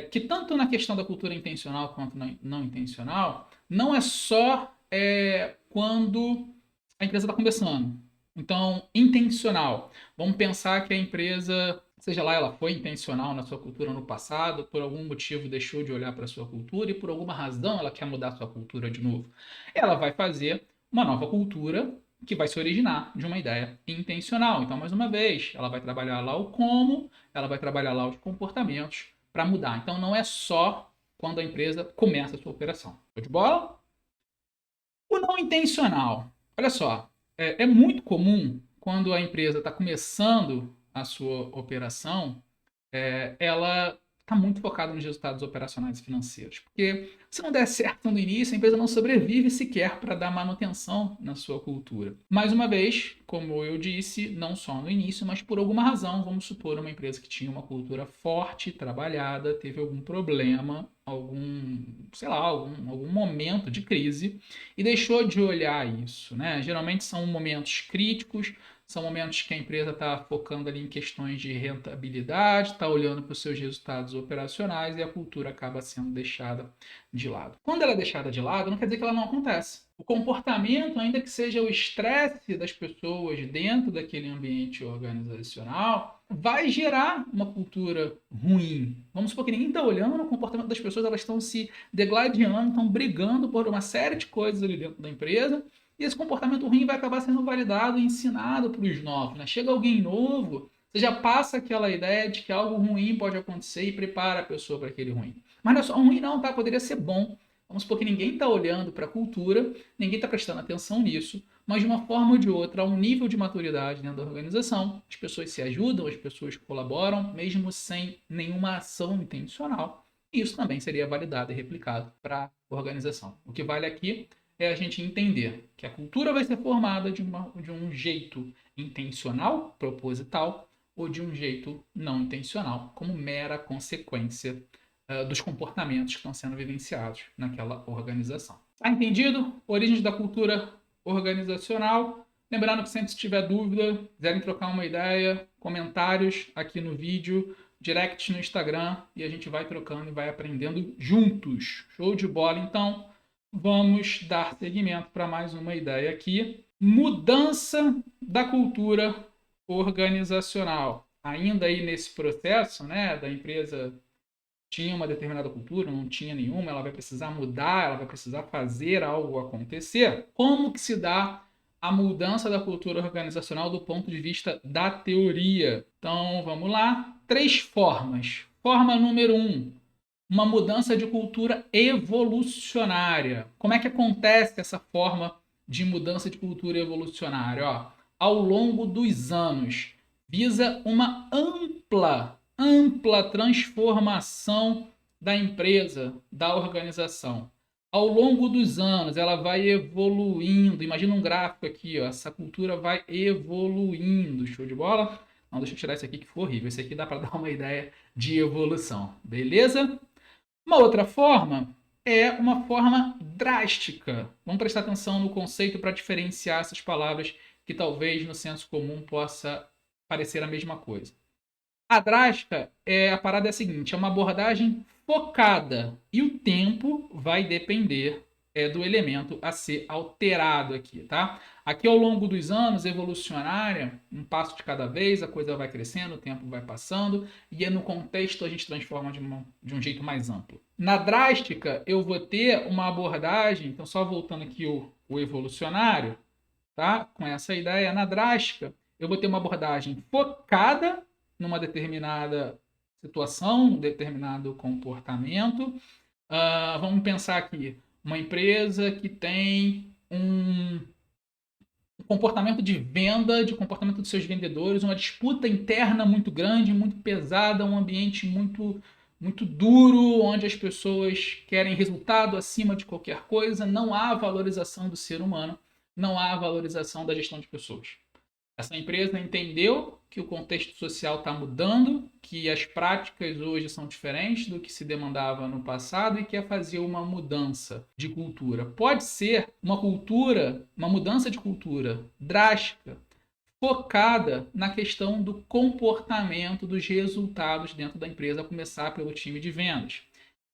Speaker 1: que tanto na questão da cultura intencional quanto na não intencional, não é só quando a empresa está começando. Então, intencional. Vamos pensar que a empresa, seja lá, ela foi intencional na sua cultura no passado, por algum motivo deixou de olhar para a sua cultura e por alguma razão ela quer mudar a sua cultura de novo. Ela vai fazer uma nova cultura que vai se originar de uma ideia intencional. Então, mais uma vez, ela vai trabalhar lá o como, ela vai trabalhar lá os comportamentos, para mudar. Então não é só quando a empresa começa a sua operação. Show de bola? O não intencional. Olha só, é muito comum quando a empresa está começando a sua operação, ela está muito focada nos resultados operacionais e financeiros. Porque se não der certo no início, a empresa não sobrevive sequer para dar manutenção na sua cultura. Mais uma vez, como eu disse, não só no início, mas por alguma razão, vamos supor uma empresa que tinha uma cultura forte, trabalhada, teve algum problema, algum momento de crise e deixou de olhar isso, né? Geralmente são momentos críticos, são momentos que a empresa está focando ali em questões de rentabilidade, está olhando para os seus resultados operacionais e a cultura acaba sendo deixada de lado. Quando ela é deixada de lado, não quer dizer que ela não acontece. O comportamento, ainda que seja o estresse das pessoas dentro daquele ambiente organizacional, vai gerar uma cultura ruim. Vamos supor que ninguém está olhando o comportamento das pessoas, elas estão se degladiando, estão brigando por uma série de coisas ali dentro da empresa, e esse comportamento ruim vai acabar sendo validado e ensinado para os novos. Né? Chega alguém novo, você já passa aquela ideia de que algo ruim pode acontecer e prepara a pessoa para aquele ruim. Mas não é só ruim não, tá? Poderia ser bom. Vamos supor que ninguém está olhando para a cultura, ninguém está prestando atenção nisso, mas de uma forma ou de outra, há um nível de maturidade dentro da organização, as pessoas se ajudam, as pessoas colaboram, mesmo sem nenhuma ação intencional. E isso também seria validado e replicado para a organização. O que vale aqui é a gente entender que a cultura vai ser formada de um jeito intencional, proposital, ou de um jeito não intencional, como mera consequência dos comportamentos que estão sendo vivenciados naquela organização. Tá entendido? Origens da cultura organizacional. Lembrando que sempre se tiver dúvida, quiserem trocar uma ideia, comentários aqui no vídeo, direct no Instagram, e a gente vai trocando e vai aprendendo juntos. Show de bola, então. Vamos dar seguimento para mais uma ideia aqui. Mudança da cultura organizacional. Ainda aí nesse processo, né, da empresa tinha uma determinada cultura, não tinha nenhuma, ela vai precisar mudar, ela vai precisar fazer algo acontecer. Como que se dá a mudança da cultura organizacional do ponto de vista da teoria? Então, vamos lá. 3 formas. Forma número 1, uma mudança de cultura evolucionária. Como é que acontece essa forma de mudança de cultura evolucionária? Ao longo dos anos, visa uma ampla transformação da empresa, da organização. Ao longo dos anos, ela vai evoluindo. Imagina um gráfico aqui, essa cultura vai evoluindo. Show de bola? Não, deixa eu tirar isso aqui que ficou horrível. Esse aqui dá para dar uma ideia de evolução, beleza? Uma outra forma é uma forma drástica. Vamos prestar atenção no conceito para diferenciar essas palavras que talvez no senso comum possa parecer a mesma coisa. A drástica a parada é a seguinte, é uma abordagem focada e o tempo vai depender do elemento a ser alterado aqui, tá? Aqui ao longo dos anos, evolucionária, um passo de cada vez, a coisa vai crescendo, o tempo vai passando e no contexto a gente transforma de um jeito mais amplo. Na drástica, eu vou ter uma abordagem, então só voltando aqui o evolucionário, tá? Com essa ideia, na drástica, eu vou ter uma abordagem focada numa determinada situação, um determinado comportamento. Vamos pensar aqui, uma empresa que tem um comportamento de venda, de comportamento dos seus vendedores, uma disputa interna muito grande, muito pesada, um ambiente muito duro, onde as pessoas querem resultado acima de qualquer coisa, não há valorização do ser humano, não há valorização da gestão de pessoas. Essa empresa entendeu que o contexto social está mudando, que as práticas hoje são diferentes do que se demandava no passado e quer fazer uma mudança de cultura. Pode ser uma mudança de cultura drástica, focada na questão do comportamento dos resultados dentro da empresa, a começar pelo time de vendas.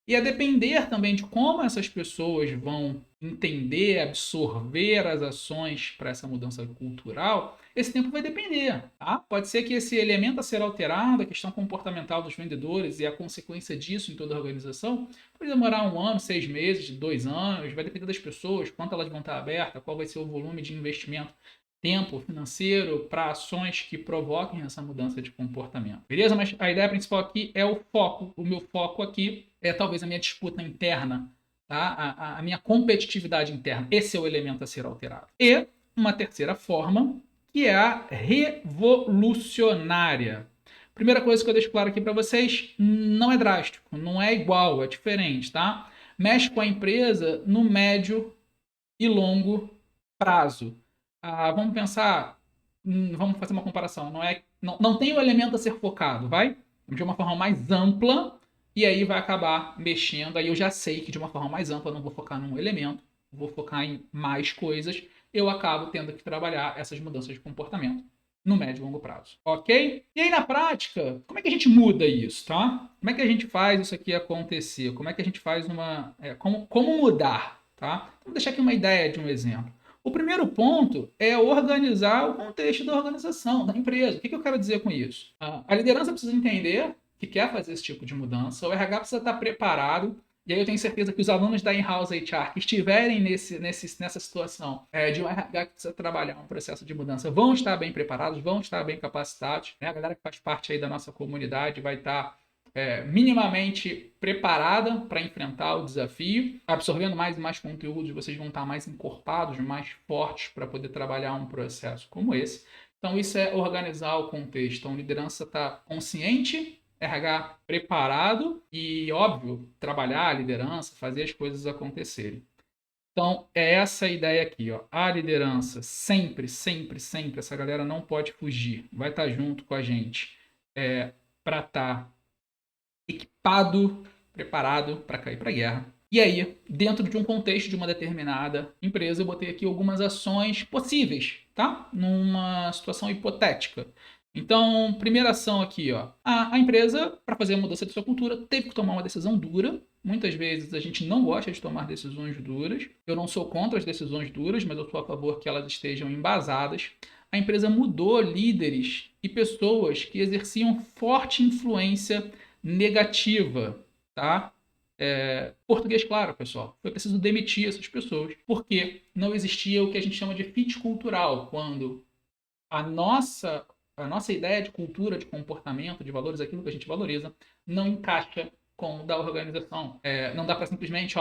Speaker 1: E a depender também de como essas pessoas vão entender, absorver as ações para essa mudança cultural, esse tempo vai depender. Tá? Pode ser que esse elemento a ser alterado, a questão comportamental dos vendedores e a consequência disso em toda a organização, pode demorar 1 ano, 6 meses, 2 anos, vai depender das pessoas, quanto elas vão estar abertas, qual vai ser o volume de investimento tempo financeiro para ações que provoquem essa mudança de comportamento. Beleza? Mas a ideia principal aqui é o foco. O meu foco aqui é talvez a minha disputa interna, tá? A minha competitividade interna. Esse é o elemento a ser alterado. E uma terceira forma, que é a revolucionária. Primeira coisa que eu deixo claro aqui para vocês, não é drástico, não é igual, é diferente, tá? Mexe com a empresa no médio e longo prazo. Vamos pensar, vamos fazer uma comparação. Não tem o elemento a ser focado, vai? De uma forma mais ampla, e aí vai acabar mexendo. Aí eu já sei que de uma forma mais ampla eu não vou focar num elemento, vou focar em mais coisas. Eu acabo tendo que trabalhar essas mudanças de comportamento no médio e longo prazo, ok? E aí na prática, como é que a gente muda isso, tá? Como é que a gente faz isso aqui acontecer? Como é que a gente faz como mudar, tá? Vamos deixar aqui uma ideia de um exemplo. O primeiro ponto é organizar o contexto da organização, da empresa. O que eu quero dizer com isso? A liderança precisa entender que quer fazer esse tipo de mudança, o RH precisa estar preparado, e aí eu tenho certeza que os alunos da In-House HR que estiverem nessa situação de um RH que precisa trabalhar um processo de mudança vão estar bem preparados, vão estar bem capacitados. Né? A galera que faz parte aí da nossa comunidade vai estar minimamente preparada para enfrentar o desafio, absorvendo mais e mais conteúdos, vocês vão estar mais encorpados, mais fortes para poder trabalhar um processo como esse. Então, isso é organizar o contexto. Então, a liderança está consciente, RH preparado e, óbvio, trabalhar a liderança, fazer as coisas acontecerem. Então, é essa a ideia aqui, ó. A liderança sempre, sempre, sempre, essa galera não pode fugir, vai estar junto com a gente para estar equipado, preparado para cair para a guerra. E aí, dentro de um contexto de uma determinada empresa, eu botei aqui algumas ações possíveis, tá? Numa situação hipotética. Então, primeira ação aqui, ó. A empresa, para fazer a mudança de sua cultura, teve que tomar uma decisão dura. Muitas vezes a gente não gosta de tomar decisões duras. Eu não sou contra as decisões duras, mas eu sou a favor que elas estejam embasadas. A empresa mudou líderes e pessoas que exerciam forte influência negativa, tá? Português claro, pessoal. Foi preciso demitir essas pessoas, porque não existia o que a gente chama de fit cultural, quando a nossa ideia de cultura, de comportamento, de valores, aquilo que a gente valoriza, não encaixa com o da organização. Não dá para simplesmente,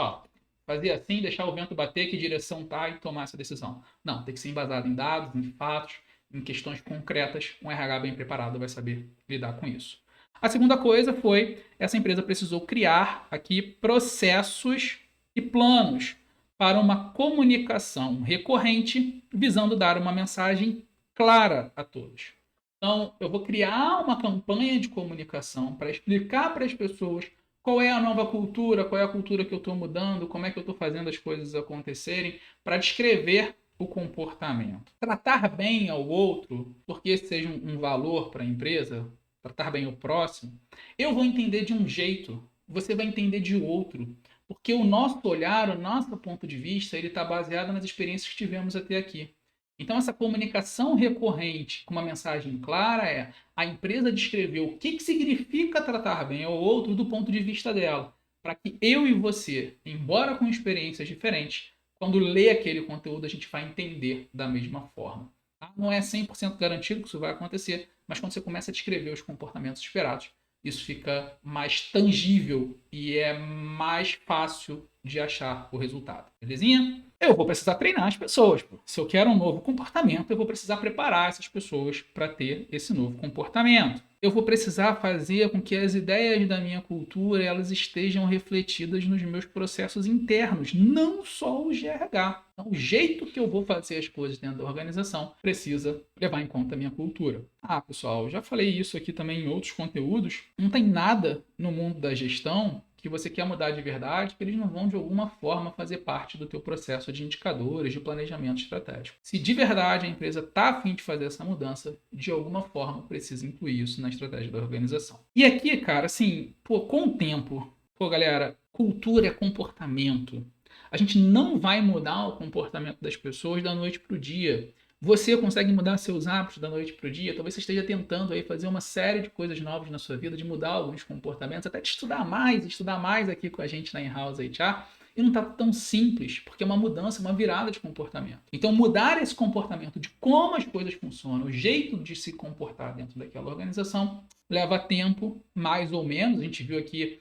Speaker 1: fazer assim, deixar o vento bater, que direção tá e tomar essa decisão. Não, tem que ser embasado em dados, em fatos, em questões concretas. Um RH bem preparado vai saber lidar com isso. A segunda coisa foi, essa empresa precisou criar aqui processos e planos para uma comunicação recorrente, visando dar uma mensagem clara a todos. Então, eu vou criar uma campanha de comunicação para explicar para as pessoas qual é a nova cultura, qual é a cultura que eu estou mudando, como é que eu estou fazendo as coisas acontecerem, para descrever o comportamento. Tratar bem ao outro, porque esse seja um valor para a empresa, tratar bem o próximo, eu vou entender de um jeito, você vai entender de outro. Porque o nosso olhar, o nosso ponto de vista, ele está baseado nas experiências que tivemos até aqui. Então, essa comunicação recorrente com uma mensagem clara é a empresa descrever o que significa tratar bem ao outro do ponto de vista dela, para que eu e você, embora com experiências diferentes, quando lê aquele conteúdo, a gente vai entender da mesma forma. Tá? Não é 100% garantido que isso vai acontecer, mas quando você começa a descrever os comportamentos esperados, isso fica mais tangível e é mais fácil de achar o resultado. Belezinha? Eu vou precisar treinar as pessoas. Pô. Se eu quero um novo comportamento, eu vou precisar preparar essas pessoas para ter esse novo comportamento. Eu vou precisar fazer com que as ideias da minha cultura elas estejam refletidas nos meus processos internos, não só os de RH. Então, o jeito que eu vou fazer as coisas dentro da organização precisa levar em conta a minha cultura. Ah, pessoal, já falei isso aqui também em outros conteúdos. Não tem nada no mundo da gestão que você quer mudar de verdade, que eles não vão de alguma forma fazer parte do teu processo de indicadores, de planejamento estratégico. Se de verdade a empresa está a fim de fazer essa mudança, de alguma forma precisa incluir isso na estratégia da organização. E aqui, cara, assim, pô, com o tempo, pô, galera, cultura é comportamento. A gente não vai mudar o comportamento das pessoas da noite para o dia. Você consegue mudar seus hábitos da noite para o dia? Talvez você esteja tentando aí fazer uma série de coisas novas na sua vida, de mudar alguns comportamentos, até de estudar mais aqui com a gente na In-House HR. E não está tão simples, porque é uma mudança, uma virada de comportamento. Então, mudar esse comportamento de como as coisas funcionam, o jeito de se comportar dentro daquela organização, leva tempo, mais ou menos. A gente viu aqui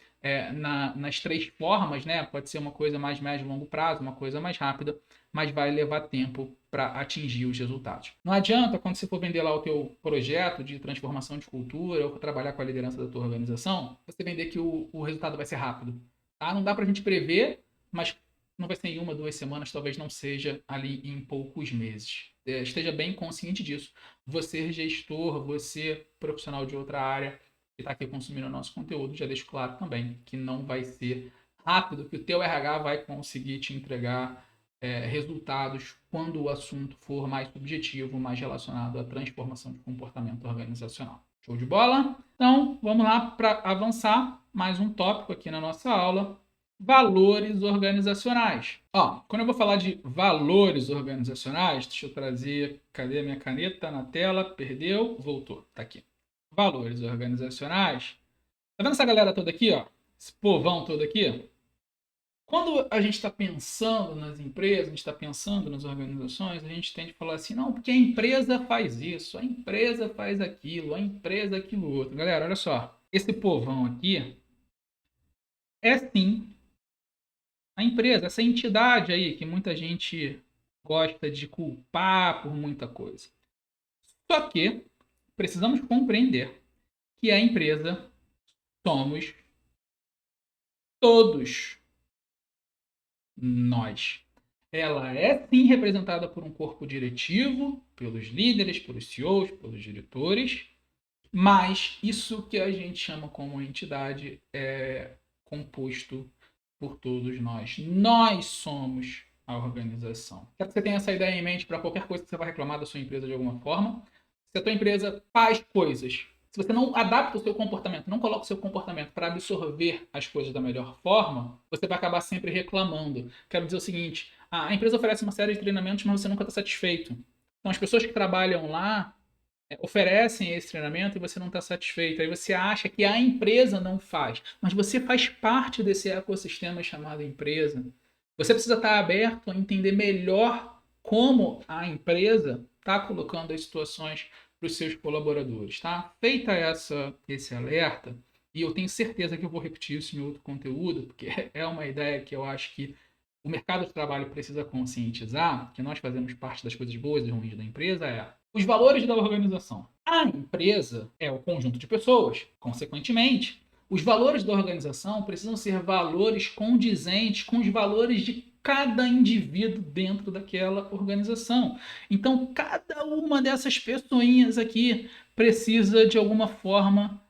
Speaker 1: nas três formas, né? Pode ser uma coisa mais médio e longo prazo, uma coisa mais rápida, mas vai levar tempo para atingir os resultados. Não adianta, quando você for vender lá o teu projeto de transformação de cultura ou trabalhar com a liderança da tua organização, você vender que o resultado vai ser rápido. Tá? Não dá para a gente prever, mas não vai ser em 1, 2 semanas, talvez não seja ali em poucos meses. Esteja bem consciente disso. Você, gestor, você, profissional de outra área, que está aqui consumindo o nosso conteúdo, já deixo claro também que não vai ser rápido, que o teu RH vai conseguir te entregar resultados quando o assunto for mais subjetivo, mais relacionado à transformação de comportamento organizacional. Show de bola? Então, vamos lá para avançar mais um tópico aqui na nossa aula, valores organizacionais. Ó, quando eu vou falar de valores organizacionais, deixa eu trazer, cadê a minha caneta na tela? Perdeu, voltou, tá aqui. Valores organizacionais. Tá vendo essa galera toda aqui, ó? Esse povão todo aqui? Quando a gente está pensando nas empresas, a gente está pensando nas organizações, a gente tende a falar assim, não, porque a empresa faz isso, a empresa faz aquilo, a empresa aquilo outro. Galera, olha só, esse povão aqui é sim a empresa, essa entidade aí que muita gente gosta de culpar por muita coisa. Só que precisamos compreender que a empresa somos todos nós. Ela é sim representada por um corpo diretivo, pelos líderes, pelos CEOs, pelos diretores, mas isso que a gente chama como entidade é composto por todos nós. Nós somos a organização. Quero que você tenha essa ideia em mente para qualquer coisa que você vai reclamar da sua empresa de alguma forma. Se a tua empresa faz coisas, se você não adapta o seu comportamento, não coloca o seu comportamento para absorver as coisas da melhor forma, você vai acabar sempre reclamando. Quero dizer o seguinte, a empresa oferece uma série de treinamentos, mas você nunca está satisfeito. Então as pessoas que trabalham lá oferecem esse treinamento e você não está satisfeito. Aí você acha que a empresa não faz, mas você faz parte desse ecossistema chamado empresa. Você precisa estar aberto a entender melhor como a empresa está colocando as situações para os seus colaboradores. Tá? Feita esse alerta, e eu tenho certeza que eu vou repetir isso em outro conteúdo, porque é uma ideia que eu acho que o mercado de trabalho precisa conscientizar, que nós fazemos parte das coisas boas e ruins da empresa, os valores da organização. A empresa é o conjunto de pessoas. Consequentemente, os valores da organização precisam ser valores condizentes com os valores de cada indivíduo dentro daquela organização. Então, cada uma dessas pessoinhas aqui precisa, de alguma forma,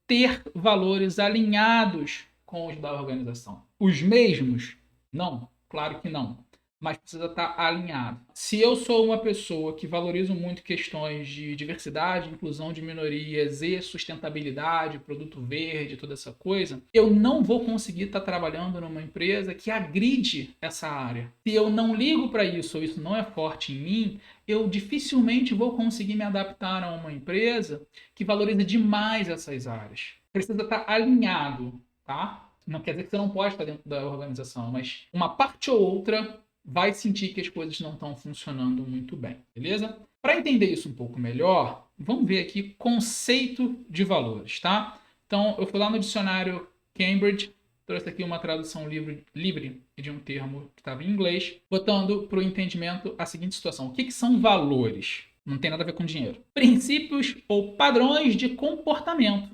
Speaker 1: ter valores alinhados com os da organização. Os mesmos? Não, claro que não. Mas precisa estar alinhado. Se eu sou uma pessoa que valorizo muito questões de diversidade, inclusão de minorias e sustentabilidade, produto verde, toda essa coisa, eu não vou conseguir estar trabalhando numa empresa que agride essa área. Se eu não ligo para isso ou isso não é forte em mim, eu dificilmente vou conseguir me adaptar a uma empresa que valoriza demais essas áreas. Precisa estar alinhado, tá? Não quer dizer que você não pode estar dentro da organização, mas uma parte ou outra vai sentir que as coisas não estão funcionando muito bem, beleza? Para entender isso um pouco melhor, vamos ver aqui conceito de valores, tá? Então, eu fui lá no dicionário Cambridge, trouxe aqui uma tradução livre de um termo que estava em inglês, botando para o entendimento a seguinte situação. O que são valores? Não tem nada a ver com dinheiro. Princípios ou padrões de comportamento.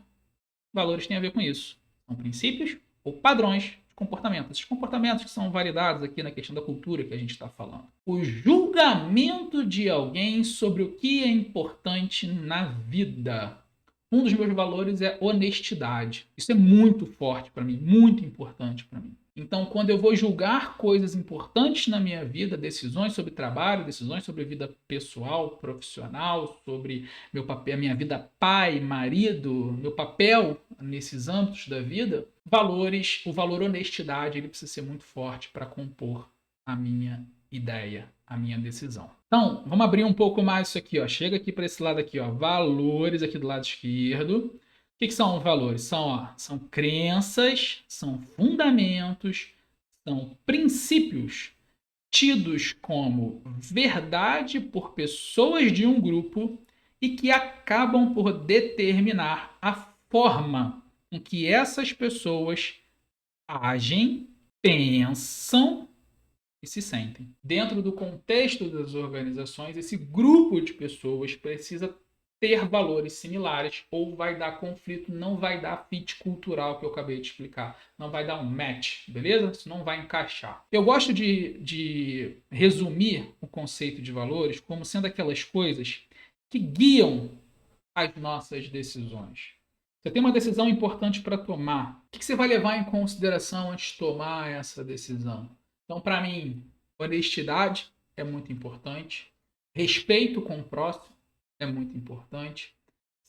Speaker 1: Valores têm a ver com isso. São princípios ou padrões de comportamento. Esses comportamentos que são validados aqui na questão da cultura que a gente está falando. O julgamento de alguém sobre o que é importante na vida. Um dos meus valores é honestidade. Isso é muito forte para mim, muito importante para mim. Então, quando eu vou julgar coisas importantes na minha vida, decisões sobre trabalho, decisões sobre vida pessoal, profissional, sobre meu papel, a minha vida pai, marido, meu papel nesses âmbitos da vida, valores, o valor honestidade, ele precisa ser muito forte para compor a minha ideia, a minha decisão. Então, vamos abrir um pouco mais isso aqui, ó. Chega aqui para esse lado aqui, ó. Valores aqui do lado esquerdo. O que são valores? São crenças, são fundamentos, são princípios tidos como verdade por pessoas de um grupo e que acabam por determinar a forma em que essas pessoas agem, pensam e se sentem. Dentro do contexto das organizações, esse grupo de pessoas precisa ter valores similares ou vai dar conflito, não vai dar fit cultural que eu acabei de explicar. Não vai dar um match, beleza? Isso não vai encaixar. Eu gosto de resumir o conceito de valores como sendo aquelas coisas que guiam as nossas decisões. Você tem uma decisão importante para tomar. O que você vai levar em consideração antes de tomar essa decisão? Então, para mim, honestidade é muito importante. Respeito com o próximo é muito importante.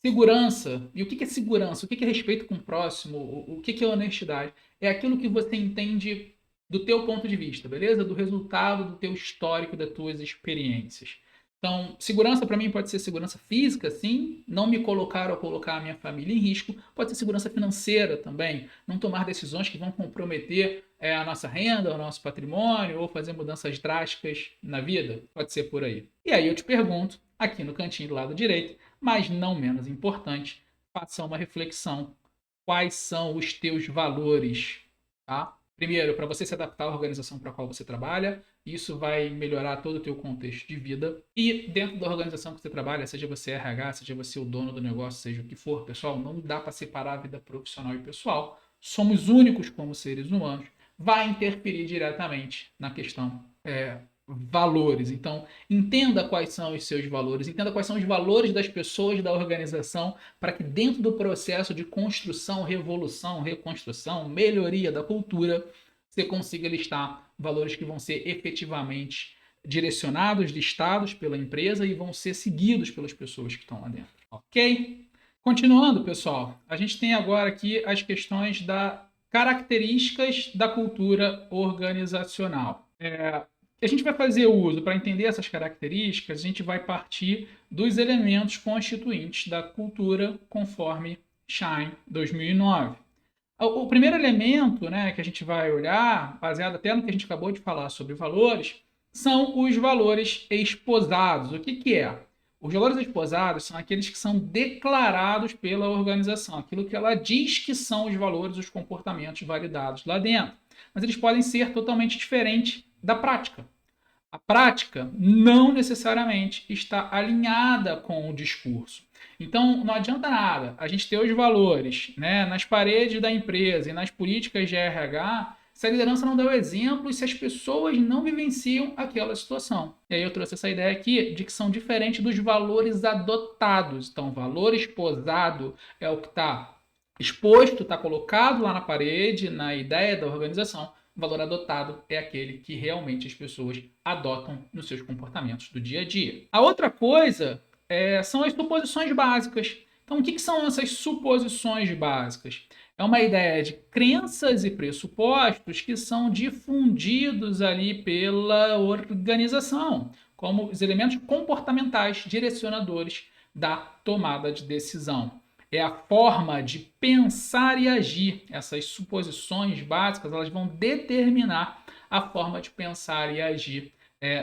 Speaker 1: Segurança. E o que é segurança? O que é respeito com o próximo? O que é honestidade? É aquilo que você entende do teu ponto de vista, beleza? Do resultado do teu histórico, das tuas experiências. Então, segurança para mim pode ser segurança física, sim, não me colocar ou colocar a minha família em risco. Pode ser segurança financeira também, não tomar decisões que vão comprometer a nossa renda, o nosso patrimônio, ou fazer mudanças drásticas na vida. Pode ser por aí. E aí eu te pergunto, aqui no cantinho do lado direito, mas não menos importante, faça uma reflexão. Quais são os teus valores? Tá? Primeiro, para você se adaptar à organização para a qual você trabalha, isso vai melhorar todo o teu contexto de vida. E dentro da organização que você trabalha, seja você RH, seja você o dono do negócio, seja o que for, pessoal, não dá para separar a vida profissional e pessoal. Somos únicos como seres humanos. Vai interferir diretamente na questão valores. Então, entenda quais são os seus valores, entenda quais são os valores das pessoas da organização para que dentro do processo de construção, revolução, reconstrução, melhoria da cultura, você consiga listar valores que vão ser efetivamente direcionados, listados pela empresa e vão ser seguidos pelas pessoas que estão lá dentro. Ok? Continuando, pessoal, a gente tem agora aqui as questões das características da cultura organizacional. A gente vai fazer uso, para entender essas características, a gente vai partir dos elementos constituintes da cultura conforme Schein 2009. O primeiro elemento, que a gente vai olhar, baseado até no que a gente acabou de falar sobre valores, são os valores esposados. O que é? Os valores esposados são aqueles que são declarados pela organização, aquilo que ela diz que são os valores, os comportamentos validados lá dentro. Mas eles podem ser totalmente diferentes da prática. A prática não necessariamente está alinhada com o discurso. Então, não adianta nada a gente ter os valores nas paredes da empresa e nas políticas de RH se a liderança não dá o exemplo e se as pessoas não vivenciam aquela situação. E aí eu trouxe essa ideia aqui de que são diferentes dos valores adotados. Então, o valor esposado é o que está exposto, está colocado lá na parede, na ideia da organização. O valor adotado é aquele que realmente as pessoas adotam nos seus comportamentos do dia a dia. A outra coisa são as suposições básicas. Então, o que são essas suposições básicas? É uma ideia de crenças e pressupostos que são difundidos ali pela organização, como os elementos comportamentais direcionadores da tomada de decisão. É a forma de pensar e agir. Essas suposições básicas, elas vão determinar a forma de pensar e agir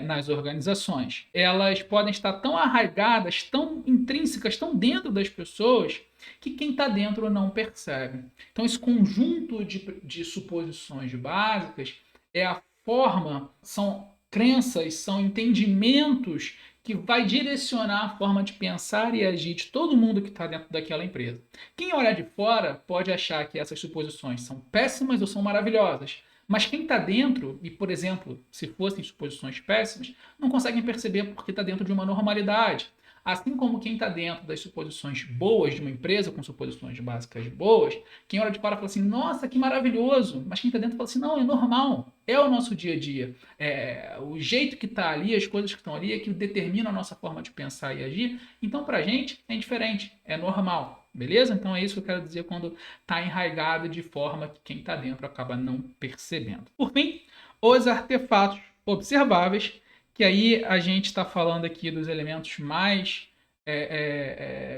Speaker 1: nas organizações. Elas podem estar tão arraigadas, tão intrínsecas, tão dentro das pessoas, que quem está dentro não percebe. Então, esse conjunto de suposições básicas é a forma, são crenças, são entendimentos que vai direcionar a forma de pensar e agir de todo mundo que está dentro daquela empresa. Quem olhar de fora pode achar que essas suposições são péssimas ou são maravilhosas. Mas quem está dentro, e por exemplo, se fossem suposições péssimas, não conseguem perceber porque está dentro de uma normalidade. Assim como quem está dentro das suposições boas de uma empresa, com suposições básicas boas, quem olha de fora fala assim, nossa, que maravilhoso. Mas quem está dentro fala assim, não, é normal, é o nosso dia a dia. O jeito que está ali, as coisas que estão ali, é que determinam a nossa forma de pensar e agir. Então, para a gente, é indiferente, é normal. Beleza? Então é isso que eu quero dizer quando está enraizado de forma que quem está dentro acaba não percebendo. Por fim, os artefatos observáveis, que aí a gente está falando aqui dos elementos mais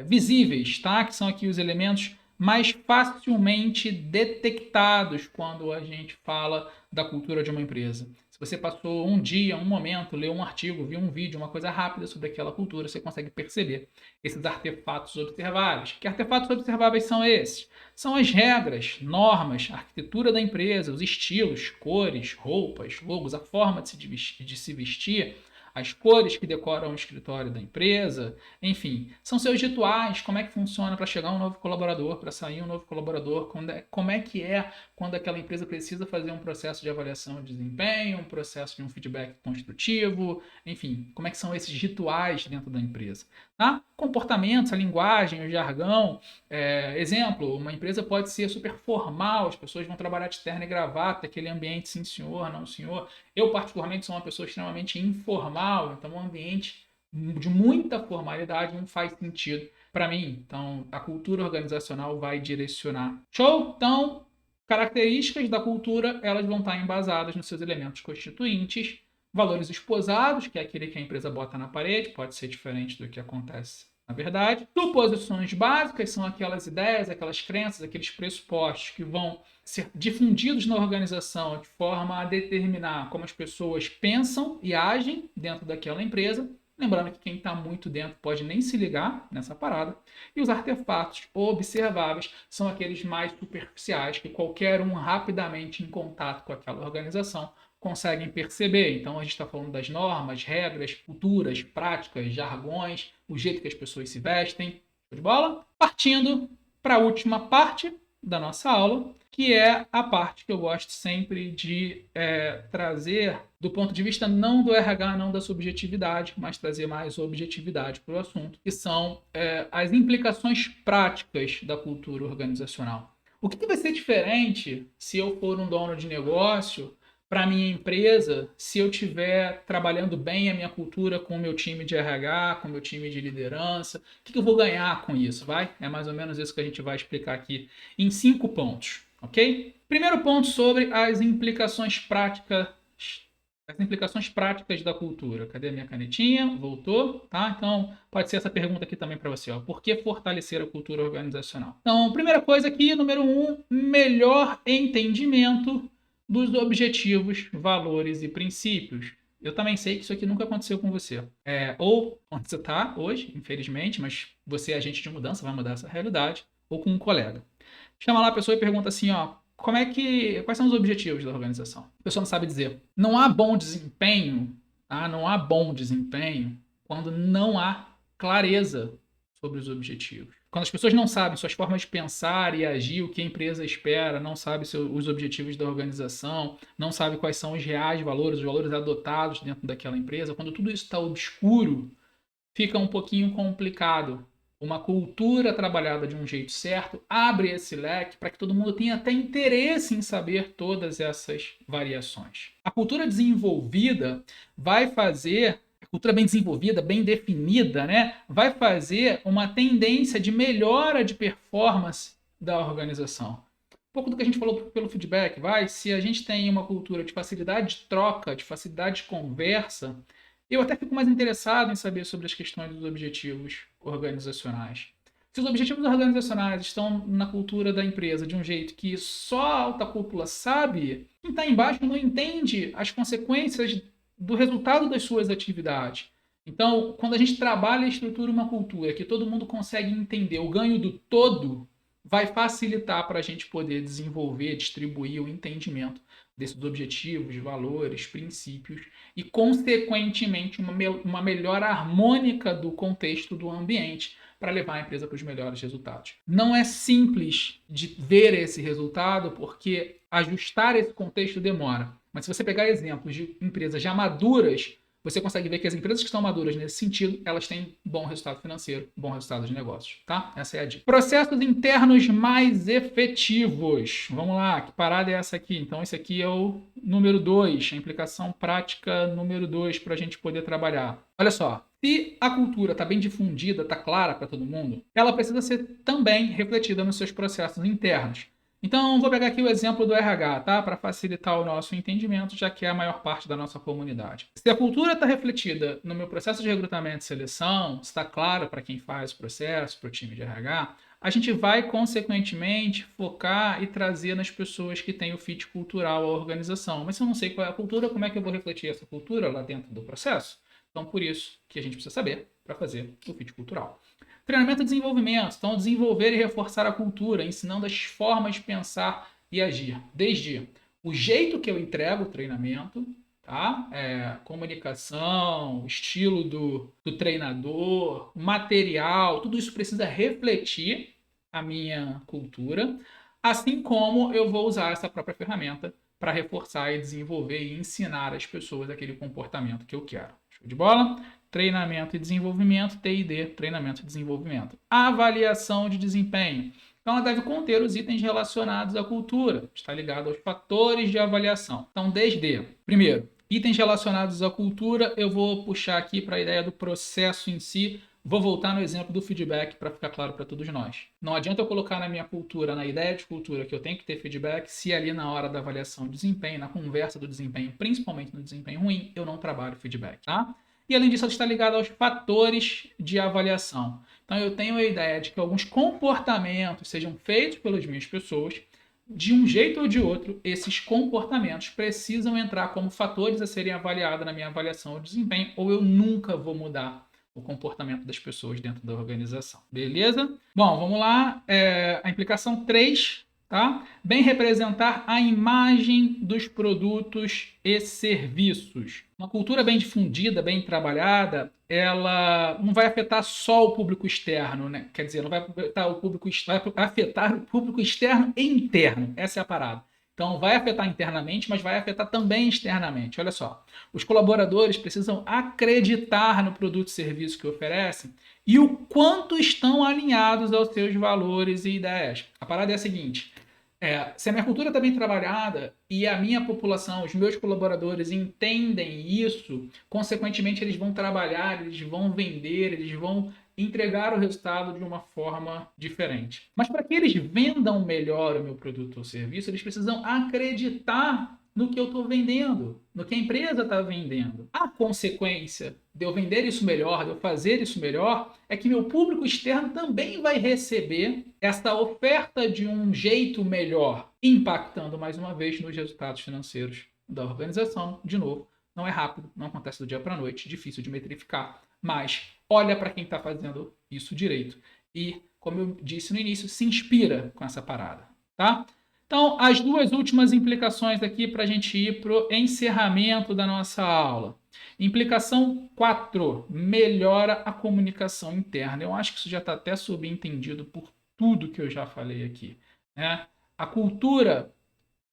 Speaker 1: visíveis, tá? Que são aqui os elementos mais facilmente detectados quando a gente fala da cultura de uma empresa. Se você passou um dia, um momento, leu um artigo, viu um vídeo, uma coisa rápida sobre aquela cultura, você consegue perceber esses artefatos observáveis. Que artefatos observáveis são esses? São as regras, normas, a arquitetura da empresa, os estilos, cores, roupas, logos, a forma de se vestir, as cores que decoram o escritório da empresa, enfim, são seus rituais, como é que funciona para chegar um novo colaborador, para sair um novo colaborador, como é que é quando aquela empresa precisa fazer um processo de avaliação de desempenho, um processo de um feedback construtivo, enfim, como é que são esses rituais dentro da empresa. Tá? Comportamentos, a linguagem, o jargão. Exemplo, uma empresa pode ser super formal, as pessoas vão trabalhar de terno e gravata, aquele ambiente sim senhor, não senhor. Eu, particularmente, sou uma pessoa extremamente informal, então um ambiente de muita formalidade não faz sentido para mim. Então, a cultura organizacional vai direcionar. Show? Então, características da cultura, elas vão estar embasadas nos seus elementos constituintes. Valores esposados, que é aquele que a empresa bota na parede, pode ser diferente do que acontece na verdade. Suposições básicas são aquelas ideias, aquelas crenças, aqueles pressupostos que vão ser difundidos na organização de forma a determinar como as pessoas pensam e agem dentro daquela empresa. Lembrando que quem está muito dentro pode nem se ligar nessa parada. E os artefatos observáveis são aqueles mais superficiais, que qualquer um rapidamente em contato com aquela organização conseguem perceber. Então a gente está falando das normas, regras, culturas, práticas, jargões, o jeito que as pessoas se vestem. Show de bola? Partindo para a última parte da nossa aula, que é a parte que eu gosto sempre de trazer do ponto de vista não do RH, não da subjetividade, mas trazer mais objetividade para o assunto, que são as implicações práticas da cultura organizacional. O que vai ser diferente se eu for um dono de negócio para a minha empresa, se eu estiver trabalhando bem a minha cultura com o meu time de RH, com o meu time de liderança, o que eu vou ganhar com isso, vai? É mais ou menos isso que a gente vai explicar aqui em 5 pontos, ok? Primeiro ponto sobre as implicações práticas da cultura. Cadê a minha canetinha? Voltou, tá? Então, pode ser essa pergunta aqui também para você, ó. Por que fortalecer a cultura organizacional? Então, primeira coisa aqui, número 1, melhor entendimento dos objetivos, valores e princípios. Eu também sei que isso aqui nunca aconteceu com você. Ou onde você está hoje, infelizmente, mas você é agente de mudança, vai mudar essa realidade, ou com um colega. Chama lá a pessoa e pergunta assim, ó, quais são os objetivos da organização? A pessoa não sabe dizer. Não há bom desempenho, tá? Não há bom desempenho quando não há clareza sobre os objetivos. Quando as pessoas não sabem suas formas de pensar e agir, o que a empresa espera, não sabe os objetivos da organização, não sabe quais são os reais valores, os valores adotados dentro daquela empresa, quando tudo isso está obscuro, fica um pouquinho complicado. Uma cultura trabalhada de um jeito certo abre esse leque para que todo mundo tenha até interesse em saber todas essas variações. A cultura desenvolvida vai fazer, a cultura bem desenvolvida, bem definida, né, vai fazer uma tendência de melhora de performance da organização. Um pouco do que a gente falou pelo feedback, se a gente tem uma cultura de facilidade de troca, de facilidade de conversa, eu até fico mais interessado em saber sobre as questões dos objetivos organizacionais. Se os objetivos organizacionais estão na cultura da empresa de um jeito que só a alta cúpula sabe, quem está embaixo não entende as consequências do resultado das suas atividades. Então, quando a gente trabalha e estrutura uma cultura que todo mundo consegue entender o ganho do todo, vai facilitar para a gente poder desenvolver, distribuir o entendimento desses objetivos, valores, princípios e, consequentemente, uma melhora harmônica do contexto do ambiente para levar a empresa para os melhores resultados. Não é simples de ver esse resultado porque ajustar esse contexto demora. Mas se você pegar exemplos de empresas já maduras, você consegue ver que as empresas que estão maduras nesse sentido, elas têm bom resultado financeiro, bom resultado de negócios, tá? Essa é a dica. Processos internos mais efetivos. Vamos lá, que parada é essa aqui? Então, esse aqui é o número 2, a implicação prática número 2 para a gente poder trabalhar. Olha só, se a cultura está bem difundida, está clara para todo mundo, ela precisa ser também refletida nos seus processos internos. Então, vou pegar aqui o exemplo do RH, tá? Para facilitar o nosso entendimento, já que é a maior parte da nossa comunidade. Se a cultura está refletida no meu processo de recrutamento e seleção, está claro para quem faz o processo, para o time de RH, a gente vai, consequentemente, focar e trazer nas pessoas que têm o fit cultural à organização. Mas se eu não sei qual é a cultura, como é que eu vou refletir essa cultura lá dentro do processo? Então, por isso que a gente precisa saber para fazer o fit cultural. Treinamento e desenvolvimento. Então, desenvolver e reforçar a cultura, ensinando as formas de pensar e agir. Desde o jeito que eu entrego o treinamento, tá? Comunicação, estilo do treinador, material, tudo isso precisa refletir a minha cultura, assim como eu vou usar essa própria ferramenta para reforçar e desenvolver e ensinar as pessoas aquele comportamento que eu quero. Show de bola? Treinamento e desenvolvimento, TID, treinamento e desenvolvimento. Avaliação de desempenho. Então, ela deve conter os itens relacionados à cultura. Está ligado aos fatores de avaliação. Então, desde, primeiro, itens relacionados à cultura, eu vou puxar aqui para a ideia do processo em si. Vou voltar no exemplo do feedback para ficar claro para todos nós. Não adianta eu colocar na minha cultura, na ideia de cultura, que eu tenho que ter feedback, se ali na hora da avaliação de desempenho, na conversa do desempenho, principalmente no desempenho ruim, eu não trabalho feedback, tá? E além disso, ela está ligada aos fatores de avaliação. Então, eu tenho a ideia de que alguns comportamentos sejam feitos pelas minhas pessoas, de um jeito ou de outro, esses comportamentos precisam entrar como fatores a serem avaliados na minha avaliação de desempenho, ou eu nunca vou mudar o comportamento das pessoas dentro da organização. Beleza? Bom, vamos lá. A implicação 3, tá? Bem representar a imagem dos produtos e serviços. Uma cultura bem difundida, bem trabalhada, ela não vai afetar só o público externo, né? Quer dizer, não vai afetar o público, vai afetar o público externo e interno. Essa é a parada. Então, vai afetar internamente, mas vai afetar também externamente. Olha só, os colaboradores precisam acreditar no produto e serviço que oferecem e o quanto estão alinhados aos seus valores e ideias. A parada é a seguinte, se a minha cultura está bem trabalhada e a minha população, os meus colaboradores entendem isso, consequentemente eles vão trabalhar, eles vão vender, eles vão entregar o resultado de uma forma diferente. Mas para que eles vendam melhor o meu produto ou serviço, eles precisam acreditar no que eu estou vendendo, no que a empresa está vendendo. A consequência de eu vender isso melhor, de eu fazer isso melhor, é que meu público externo também vai receber essa oferta de um jeito melhor, impactando mais uma vez nos resultados financeiros da organização. De novo, não é rápido, não acontece do dia para a noite, difícil de metrificar, mas olha para quem está fazendo isso direito e, como eu disse no início, se inspira com essa parada, tá? Então, as duas últimas implicações aqui para a gente ir para o encerramento da nossa aula. Implicação 4, melhora a comunicação interna. Eu acho que isso já está até subentendido por tudo que eu já falei aqui, né? A cultura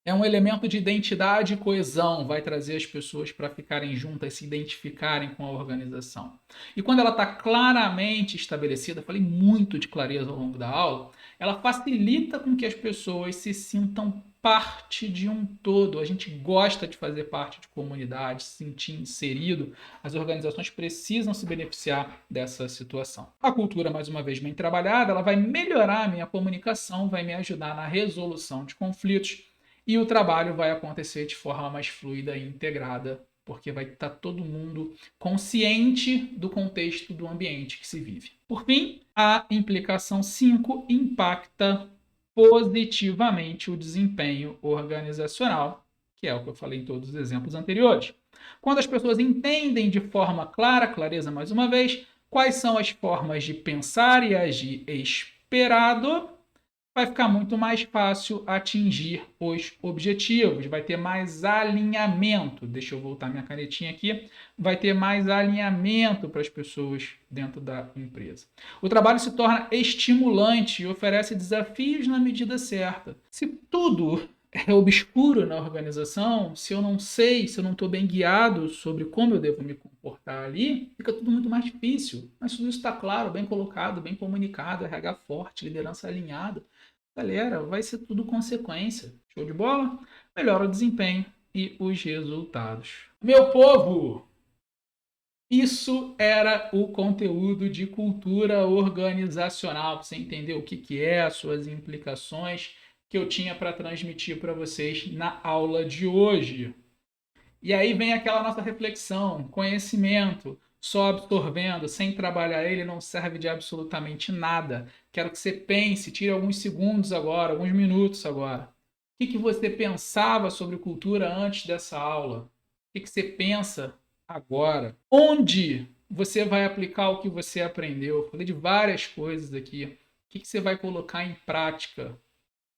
Speaker 1: é um elemento de identidade e coesão, vai trazer as pessoas para ficarem juntas, se identificarem com a organização. E quando ela está claramente estabelecida, falei muito de clareza ao longo da aula, ela facilita com que as pessoas se sintam parte de um todo. A gente gosta de fazer parte de comunidade, se sentir inserido. As organizações precisam se beneficiar dessa situação. A cultura, mais uma vez bem trabalhada, ela vai melhorar a minha comunicação, vai me ajudar na resolução de conflitos, e o trabalho vai acontecer de forma mais fluida e integrada, porque vai estar todo mundo consciente do contexto do ambiente que se vive. Por fim, a implicação 5 impacta positivamente o desempenho organizacional, que é o que eu falei em todos os exemplos anteriores. Quando as pessoas entendem de forma clara, clareza mais uma vez, quais são as formas de pensar e agir esperado, vai ficar muito mais fácil atingir os objetivos, vai ter mais alinhamento. Deixa eu voltar minha canetinha aqui. Vai ter mais alinhamento para as pessoas dentro da empresa. O trabalho se torna estimulante e oferece desafios na medida certa. Se tudo é obscuro na organização, se eu não sei, se eu não estou bem guiado sobre como eu devo me comportar ali, fica tudo muito mais difícil. Mas tudo isso está claro, bem colocado, bem comunicado, RH forte, liderança alinhada. Galera, vai ser tudo consequência. Show de bola? Melhora o desempenho e os resultados. Meu povo, isso era o conteúdo de cultura organizacional. Você entendeu o que é, as suas implicações que eu tinha para transmitir para vocês na aula de hoje. E aí vem aquela nossa reflexão, conhecimento, só absorvendo, sem trabalhar ele, não serve de absolutamente nada. Quero que você pense, tire alguns segundos agora, alguns minutos agora. O que você pensava sobre cultura antes dessa aula? O que você pensa agora? Onde você vai aplicar o que você aprendeu? Eu falei de várias coisas aqui. O que você vai colocar em prática?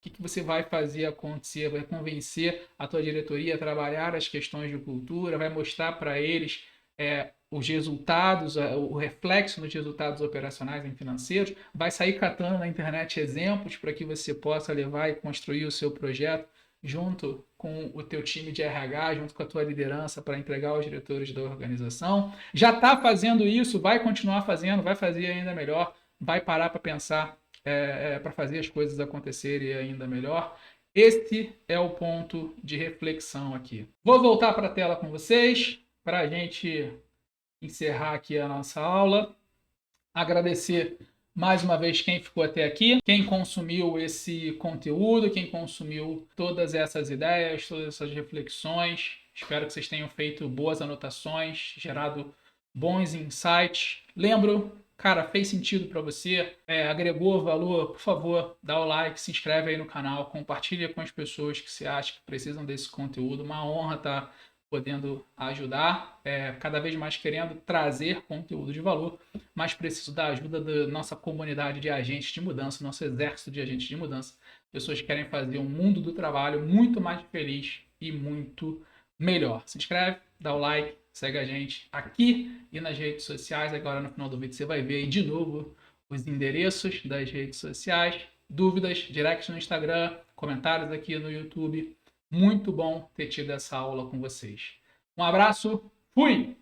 Speaker 1: O que você vai fazer acontecer? Vai convencer a tua diretoria a trabalhar as questões de cultura? Vai mostrar para eles os resultados, o reflexo nos resultados operacionais e financeiros? Vai sair catando na internet exemplos para que você possa levar e construir o seu projeto junto com o teu time de RH, junto com a tua liderança para entregar aos diretores da organização? Já está fazendo isso? Vai continuar fazendo? Vai fazer ainda melhor? Vai parar para pensar para fazer as coisas acontecerem ainda melhor? Esse é o ponto de reflexão aqui. Vou voltar para a tela com vocês para a gente encerrar aqui a nossa aula. Agradecer mais uma vez quem ficou até aqui, quem consumiu esse conteúdo, quem consumiu todas essas ideias, todas essas reflexões. Espero que vocês tenham feito boas anotações, gerado bons insights. Lembro, cara, fez sentido para você, agregou valor, por favor, dá o like, se inscreve aí no canal, compartilha com as pessoas que você acha que precisam desse conteúdo. Uma honra estar podendo ajudar, cada vez mais querendo trazer conteúdo de valor, mas preciso da ajuda da nossa comunidade de agentes de mudança, nosso exército de agentes de mudança. Pessoas que querem fazer um mundo do trabalho muito mais feliz e muito melhor. Se inscreve, dá o like, segue a gente aqui e nas redes sociais. Agora no final do vídeo você vai ver aí de novo os endereços das redes sociais. Dúvidas, direct no Instagram, comentários aqui no YouTube. Muito bom ter tido essa aula com vocês. Um abraço, fui!